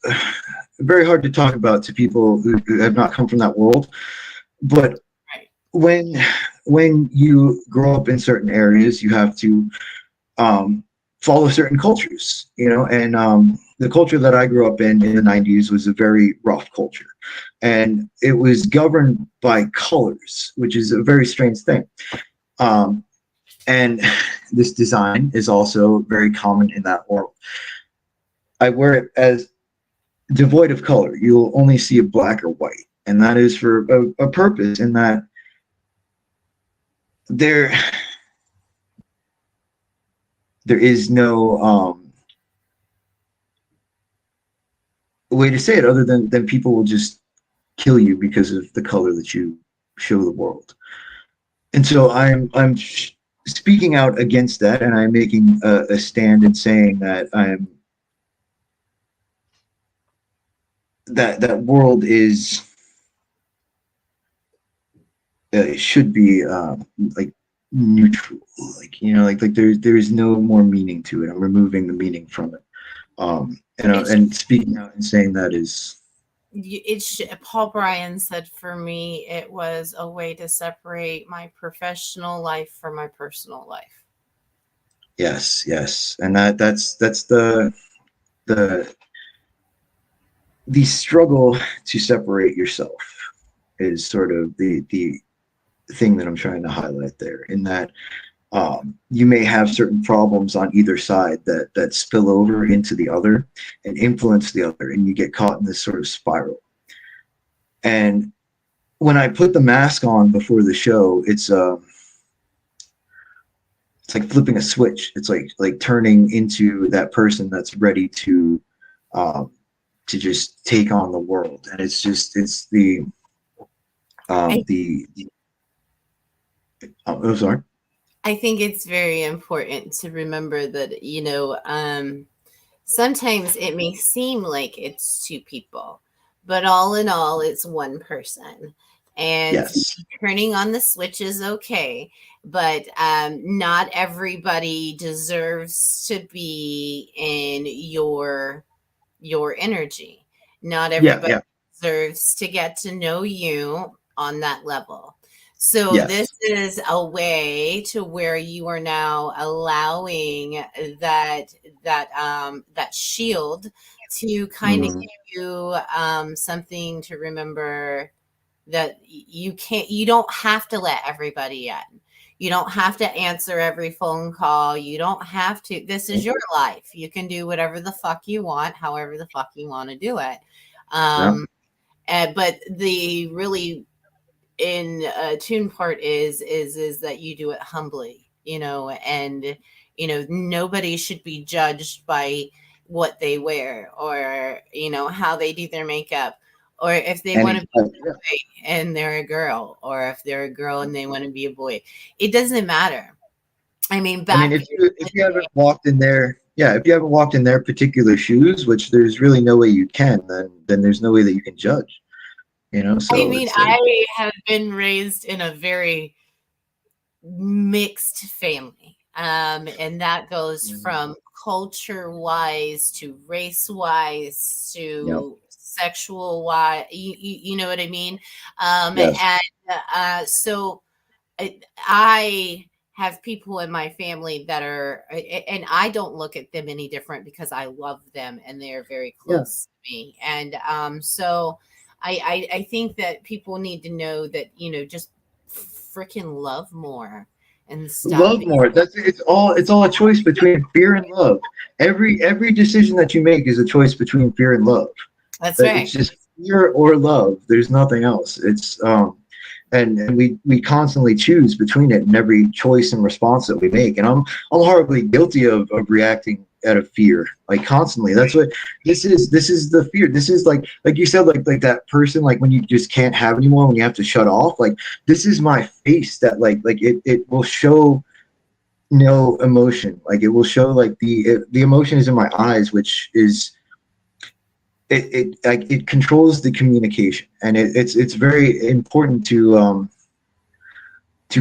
very hard to talk about to people who have not come from that world. But Right. when when you grow up in certain areas, you have to um, follow certain cultures, and the culture that I grew up in the 90s was a very rough culture, and it was governed by colors, which is a very strange thing. Um, And this design is also very common in that world. I wear it as devoid of color. You'll only see a black or white, and that is for a purpose. In that there is no way to say it other than people will just kill you because of the color that you show the world. And so I'm speaking out against that, and I'm making a stand and saying that that world is should be like neutral, like, you know, like there is no more meaning to it. I'm removing the meaning from it. And speaking out and saying that is. Paul Bryan said for me, it was a way to separate my professional life from my personal life. Yes, and that's the struggle to separate yourself is sort of the thing that I'm trying to highlight there. In that you may have certain problems on either side that spill over into the other and influence the other, and you get caught in this sort of spiral. And when I put the mask on before the show, it's like flipping a switch. It's like turning into that person that's ready to just take on the world. And it's the oh, sorry. I think it's very important to remember that, you know, sometimes it may seem like it's two people, but all in all, it's one person. And Yes. turning on the switch is okay, but not everybody deserves to be in your energy. Not everybody deserves to get to know you on that level. So this is a way to where you are now allowing that shield to kind of give you something to remember, that you don't have to let everybody in. You don't have to answer every phone call. You don't have to. This is your life. You can do whatever the fuck you want, however the fuck you want to do it. But the really in tune part is that you do it humbly, you know, and you know, nobody should be judged by what they wear, or you know, how they do their makeup, or if they want to be a boy and they're a girl, or if they're a girl and they want to be a boy. It doesn't matter. I mean, if you haven't walked in their if you haven't walked in their particular shoes, which there's really no way you can, then there's no way that you can judge. You know, so I mean, I have been raised in a very mixed family. And that goes from culture wise to race wise to sexual wise. You know what I mean? And so I have people in my family that are, and I don't look at them any different because I love them and they're very close to me. And so I think that people need to know that, you know, just freaking love more and stop. Love more. It's all a choice between fear and love. Every decision that you make is a choice between fear and love. That's right. It's just fear or love. There's nothing else. It's and we constantly choose between it in every choice and response that we make. And I'm horribly guilty of reacting out of fear, like constantly. That's what this is the fear. This is like you said, like that person, like when you just can't have anymore, when you have to shut off. Like this is my face that like it will show no emotion. Like it will show like the emotion is in my eyes, which is it controls the communication. And it's very important to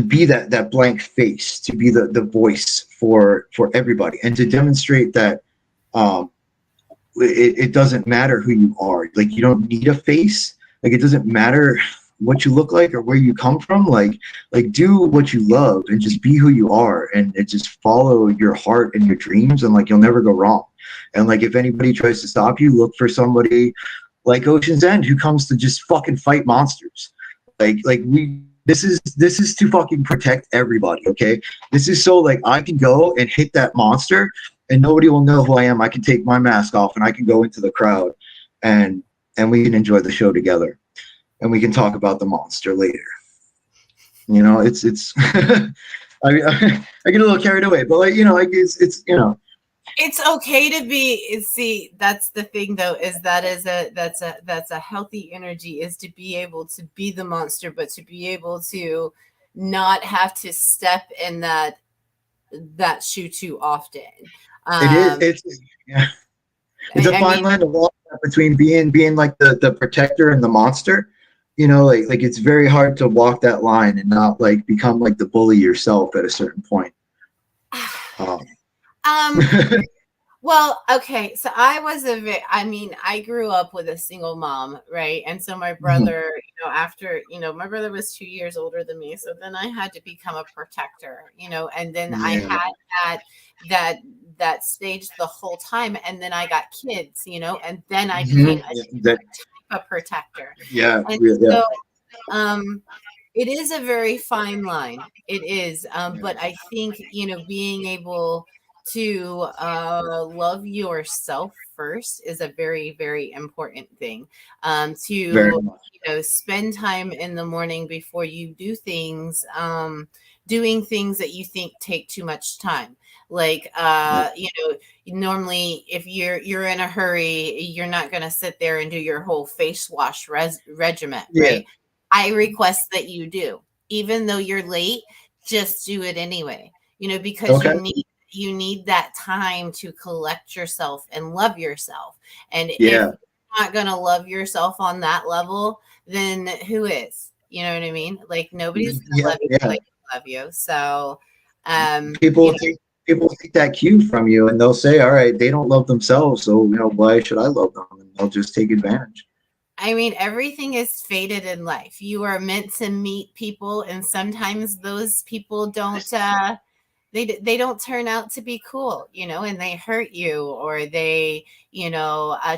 be that blank face, to be the voice for everybody, and to demonstrate that it doesn't matter who you are. Like you don't need a face. Like it doesn't matter what you look like or where you come from. Like do what you love and just be who you are, and just follow your heart and your dreams, and like you'll never go wrong. And like if anybody tries to stop you, look for somebody like Ocean's End who comes to just fucking fight monsters. Like we this is to fucking protect everybody, okay? This is so like I can go and hit that monster and nobody will know who I am. I can take my mask off and I can go into the crowd and we can enjoy the show together and we can talk about the monster later. You know, it's I mean, I get a little carried away, but like, you know, like it's you know, it's okay to be. See, that's the thing though, is that's a healthy energy, is to be able to be the monster, but to be able to not have to step in that shoe too often. it's yeah. It's a I fine mean, line to walk between being like the protector and the monster. You know, like it's very hard to walk that line and not like become like the bully yourself at a certain point. um, well, okay. So I mean, I grew up with a single mom, right? And so my brother, after, my brother was 2 years older than me. So then I had to become a protector, and then I Yeah. had that, that stage the whole time. And then I got kids, and then I became a That, protector. yeah, And yeah, so, it is a very fine line. It is. But I think, being able to love yourself first is a very, very important thing. very To, much. spend time in the morning before you do things, doing things that you think take too much time. Like, normally if you're in a hurry, you're not going to sit there and do your whole face wash regiment, Yeah. right? I request that you do, even though you're late, just do it anyway, because Okay. you need that time to collect yourself and love yourself. And if Yeah. you're not going to love yourself on that level, then who is? You know what I mean? Like, nobody's going to Yeah. love you Yeah. like I love you. So, um, People you know, take people take that cue from you and they'll say, all right, they don't love themselves, so why should I love them? And they'll just take advantage. I mean, everything is fated in life. You are meant to meet people, and sometimes those people don't. They don't turn out to be cool, and they hurt you, or they,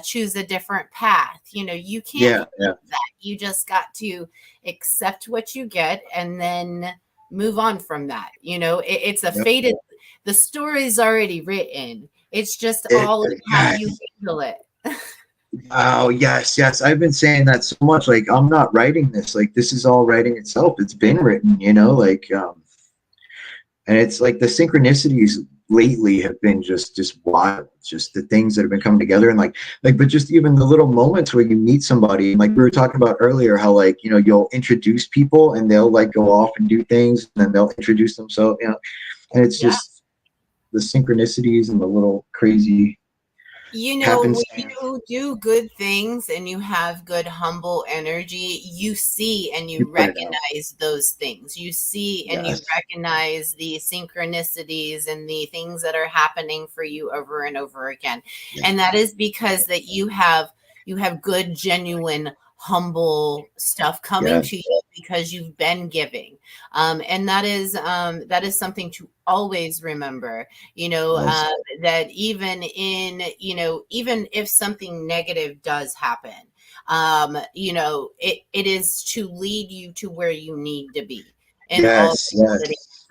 choose a different path. You can't Yeah. Yeah. help that. You just got to accept what you get and then move on from that. It's a Yep. fated. The story's already written. It's just It, all in how you yes. handle it. Oh, yes, yes. I've been saying that so much. Like, I'm not writing this. Like, this is all writing itself. It's been written, like, and it's like the synchronicities lately have been just wild. Just the things that have been coming together and but just even the little moments where you meet somebody, and like we were talking about earlier, how like, you'll introduce people and they'll like go off and do things and then they'll introduce themselves, and it's Yeah. just the synchronicities and the little crazy When happens. you do good things and you have good, humble energy, you see and You you put it out. recognize those things. You see and you Yes. recognize the synchronicities and the things that are happening for you over and over again. Yeah. And that is because that you have good, genuine, humble stuff coming Yes. to you because you've been giving. And that is something to always remember. Yes. That even if something negative does happen, it is to lead you to where you need to be. And all Yes. Yes.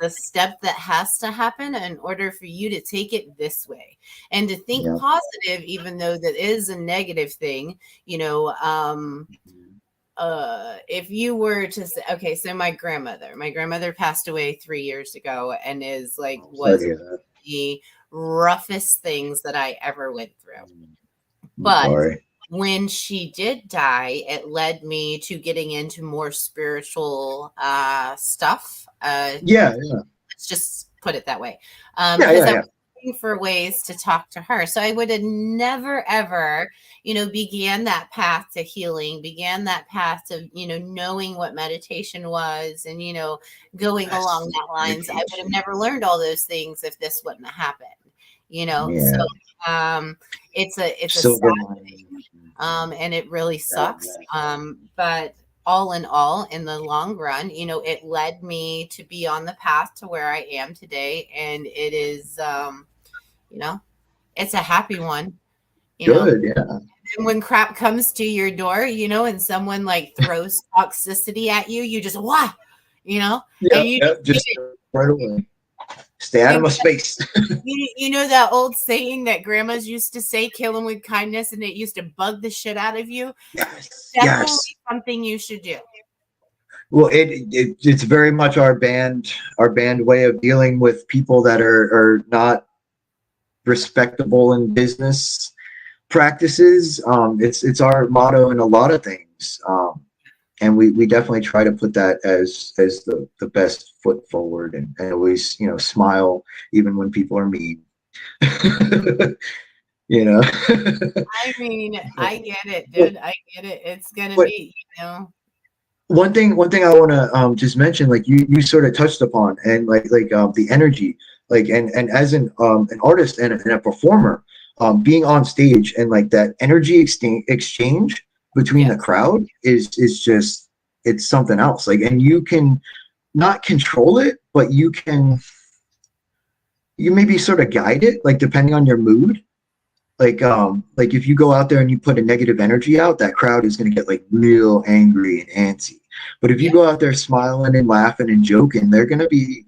the step that has to happen in order for you to take it this way and to think Yeah. positive, even though that is a negative thing. If you were to say, okay, so my grandmother passed away 3 years ago, and is like, Sorry to was hear that. the roughest things that I ever went through. I'm But sorry. when she did die, it led me to getting into more spiritual stuff. Yeah. Yeah. Let's just put it that way. Yeah. Because Yeah. I Yeah. was looking for ways to talk to her. So I would have never, ever, began that path to healing, began that path to, knowing what meditation was and, going along Yes. that lines. I would have Meditation. never learned all those things if this wouldn't have happened. So Yeah. it's a Silver sad, lining. and it really Yeah. sucks. But all in all, in the long run, it led me to be on the path to where I am today. And it is, it's a happy one, Good. Yeah. and when crap comes to your door, and someone like throws toxicity at you, you just, wow, you know? Yeah, And yeah, just right away. Stay out of my space. you know that old saying that grandmas used to say, kill them with kindness, and it used to bug the shit out of you? Yes, Definitely yes. something you should do. Well, it's very much our band way of dealing with people that are not respectable in business practices. It's our motto in a lot of things, and we definitely try to put that as the best foot forward, and always smile even when people are mean. you know. I mean, I get it, dude. I get it. It's gonna But be, one thing I want to just mention, like you sort of touched upon, and the energy, like and as an artist and a performer, being on stage and like that energy exchange between the yes. crowd is just, it's something else. Like, and you can not control it, but you maybe sort of guide it, like depending on your mood. Like if you go out there and you put a negative energy out, that crowd is going to get like real angry and antsy. But if you Yeah. go out there smiling and laughing and joking, they're going to be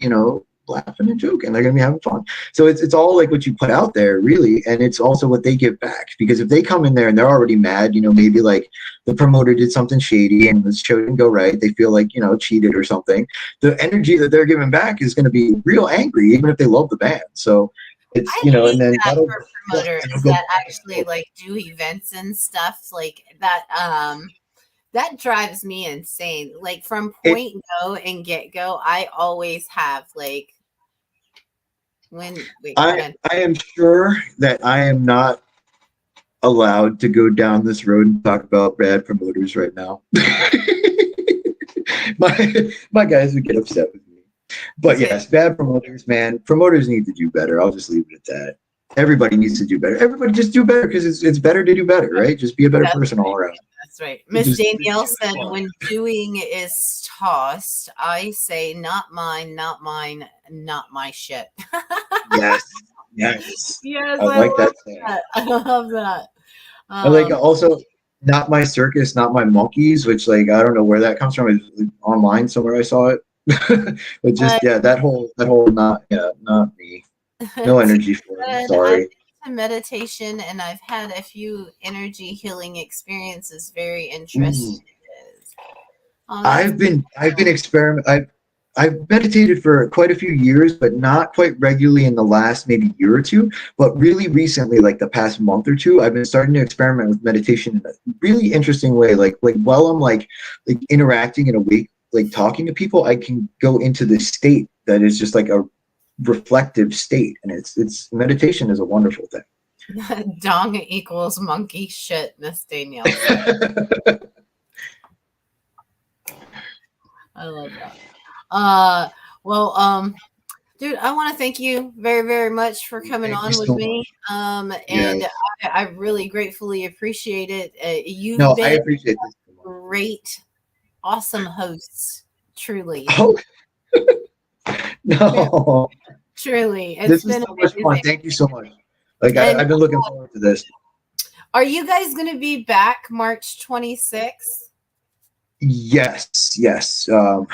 laughing and joking, they're going to be having fun. So it's all like what you put out there, really, and it's also what they give back. Because if they come in there and they're already mad, maybe like the promoter did something shady and the show didn't go right, they feel like cheated or something, the energy that they're giving back is going to be real angry, even if they love the band. So it's I and hate then that that'll for promoters go that back and actually forth. like do events and stuff like that. That drives me insane. Like from It, point go and get go, I always have like wait, hold I on. I am sure that I am not allowed to go down this road and talk about bad promoters right now. my guys would get upset with me. But Okay. yes, bad promoters, man. Promoters need to do better. I'll just leave it at that. Everybody needs to do better. Everybody just do better, because it's better to do better, right? Just be a better That's person all around. That's right. It Miss just Danielle it's said, fun. when doing is tossed, I say, not mine, not mine, not my shit. Yes, yes. Yes, I I like love that saying. that. I love that. I like Um, also not my circus, not my monkeys, which like I don't know where that comes from. It's like, online somewhere I saw it. But uh, just yeah, that whole not me. No Tina energy for it. I'm said, I'm sorry. into meditation and I've had a few energy healing experiences. Very Ooh. interesting. Oh, that's I've been experiment I've meditated for quite a few years, but not quite regularly in the last maybe year or two. But really recently, like the past month or two, I've been starting to experiment with meditation in a really interesting way. Like while I'm like interacting and awake, like talking to people, I can go into this state that is just like a reflective state, and it's meditation is a wonderful dong equals monkey shit, Miss Danielle said. thing. I love that. Uh, well, dude, I want to thank you very, very much for coming Thank you on with so me. much. And Yes. I really gratefully appreciate it. You've No, I been appreciate this so much. great, awesome hosts. Truly, Oh Tru- no. truly, it's This is been so much fun. amazing. Thank you so much. Like And I've been looking forward to this. are you guys going to be back March 26th? Yes, yes. I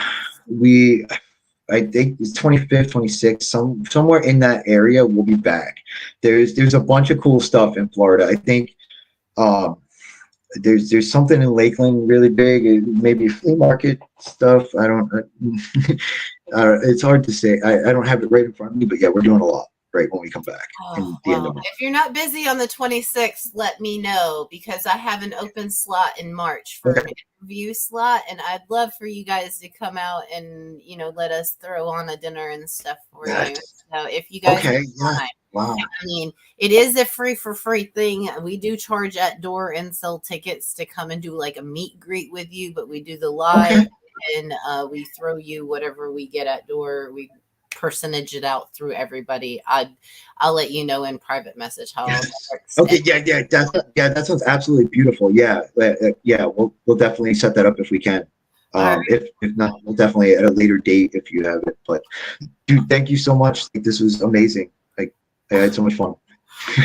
think it's 25th, 26th, somewhere in that area. We'll be back. There's a bunch of cool stuff in Florida. I think um, there's something in Lakeland really big. Maybe flea market stuff. I don't. It's hard to say. I don't have it right in front of me, but yeah, we're doing a lot right when we come back Oh, in the end well, of March. if you're not busy on the 26th, let me know because I have an open slot in March for Okay. an interview slot. And I'd love for you guys to come out and, let us throw on a dinner and stuff for you. Yes. So if you guys have Okay. Yeah. time, Wow. I mean, it is a free thing. We do charge at door and sell tickets to come and do like a meet greet with you, but we do the live Okay. and we throw you whatever we get at door. We personage it out through everybody. I'll let you know in private message how all that Yes. works. Okay. That sounds absolutely beautiful. Yeah. Yeah. We'll definitely set that up if we can. All right. If not, we'll definitely at a later date if you have it. But dude, thank you so much. Like, this was amazing. Like, I had so much fun.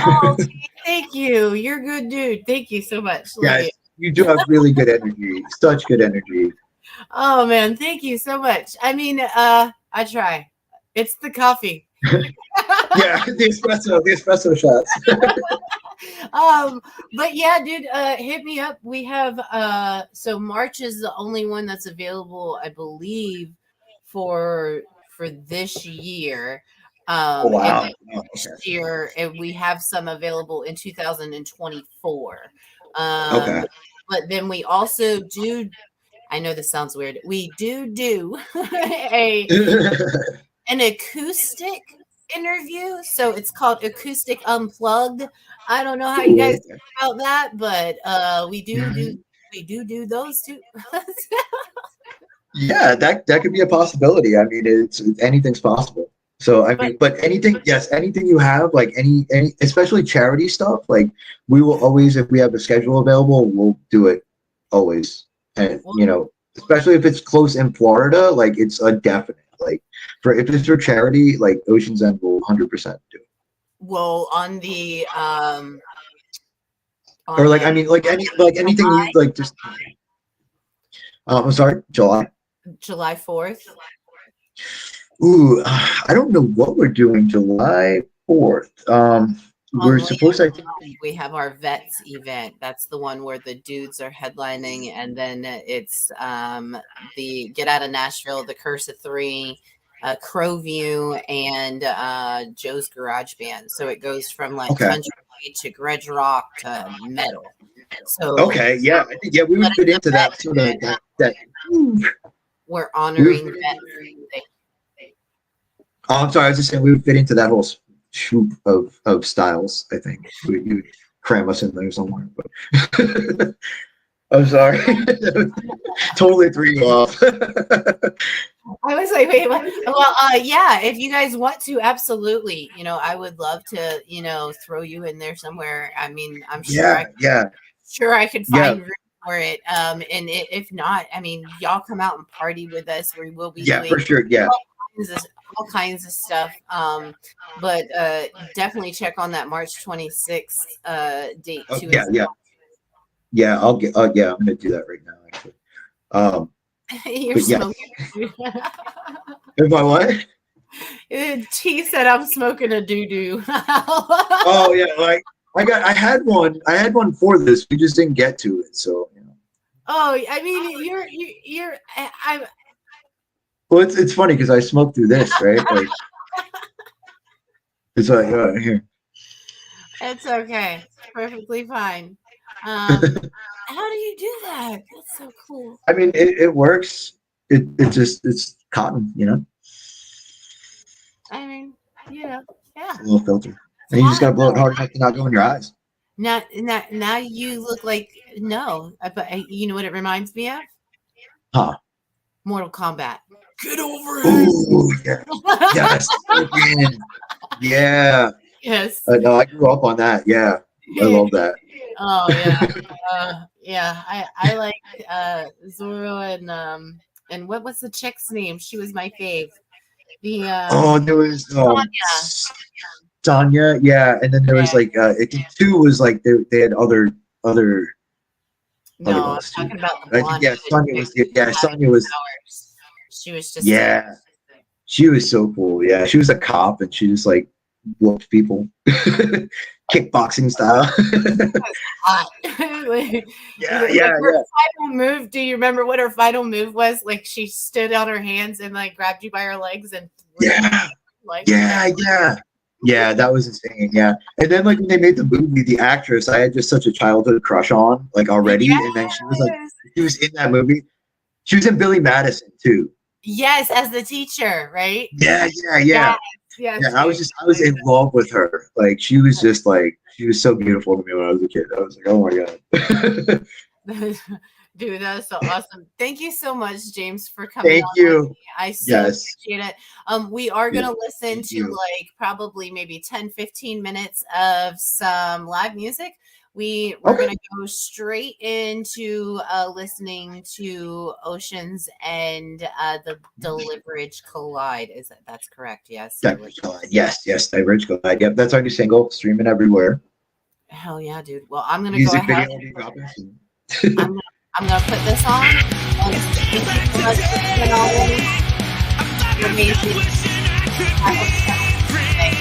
Oh, thank you. You're a good dude. Thank you so much. Love you. Yes, you do have really good energy. Such good energy. Oh man, thank you so much. I mean, I try. It's the coffee. Yeah, the espresso shots. But yeah, dude, hit me up. We have so March is the only one that's available, I believe, for this year. Oh wow. And Oh, next okay. year, and we have some available in 2024. Okay. But then we also do. I know this sounds weird. We do a an acoustic interview. So it's called Acoustic Unplugged. I don't know how you guys Cool. feel about that, but we do Mhm. do those too. Yeah, that could be a possibility. I mean, it's anything's possible. So I But mean, but anything, yes, anything you have, like any, especially charity stuff, like we will always, if we have a schedule available, we'll do it always. And well, you know, especially if it's close in Florida, like it's a definite. Like for if it's for charity, like Ocean's End will 100% do it. well Or on like I mean, like anything you like, just. I'm sorry, July. July 4th. Ooh, I don't know what we're doing July 4th. We're On supposed to. we have our vets event. That's the one where the dudes are headlining, and then it's the Get Out of Nashville, the Curse of Three, Crowview, and Joe's Garage Band. So it goes from like Okay. country to grudge rock to metal. So Okay. Yeah. I think we but would fit it's a into vet that sort of event. that. We're We would, honoring vets. oh, I'm sorry. I was just saying we would fit into that whole swoop of styles. I think you would cram us in there somewhere. But I'm sorry. Totally threw you off. I was like, wait, what? Well, yeah, if you guys want to, absolutely. You know, I would love to, throw you in there somewhere. I mean, I'm Yeah. Yeah. sure I could Yeah. find room for it. And if not, I mean, y'all come out and party with us. We will be Yeah. doing For sure. Yeah. all kinds of stuff. But definitely check on that March 26th date Oh, too. yeah. Yeah. Yeah. I'll get. Yeah. I'm gonna do that right now. Actually. You're But yeah. smoking. If I what? T said I'm smoking a doo doo. Oh yeah, like I had one for this. We just didn't get to it. So Oh, I mean, you're. I'm. well, it's funny because I smoked through this, right? Like it's like here. It's okay. It's perfectly fine. How do you do that? That's so cool. I mean, it works. It's cotton, I mean, yeah. a little filter, and you just gotta blow it hard enough to not go in your eyes. Now you look like no, but you know what it reminds me of? Huh? Mortal Kombat. Get over it. Oh yeah, yes, again. Yeah. Yes. No, I grew up on that. Yeah, I love that. Oh yeah. Yeah. I like Zoro and what was the chick's name? She was my fave. The Oh, there was Sonya. Sonya, yeah, and then there was Yeah. like I think two was like they had other No, I'm ones too. talking about the I think blonde. yeah, Sonya was Sonya was Powers. She was just yeah, she was so cool. Yeah, she was a cop and she just like whooped people, kickboxing style. hot. Yeah. Final move. Do you remember what her final move was? Like she stood on her hands and like grabbed you by her legs and Yeah, like yeah, that was insane. Yeah, and then like when they made the movie, the actress I had just such a childhood crush on, like already, yes. and then she was in that movie. She was in Billy Madison too. Yes, as the teacher, right? Yeah. Yes, Yeah, I was in love with her. Like she was so beautiful to me when I was a kid. I was like, oh my god. Dude, that is so awesome. Thank you so much, James, for coming Thank on. you. I so Yes. appreciate it. We are going to listen to like probably maybe 10-15 minutes of some live music. We're going to go straight into listening to Oceans and the Deliverage Collide. That's correct? Yes. Yes, Diverge Collide. Yep, that's our new single, streaming everywhere. Hell yeah, dude. Well, I'm gonna Music go ahead. video. I'm gonna put this on. And thank you so much for coming on. You're amazing. I hope you have a good day.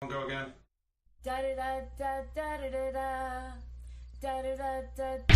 Go again. Da da da da da da da da da da da da.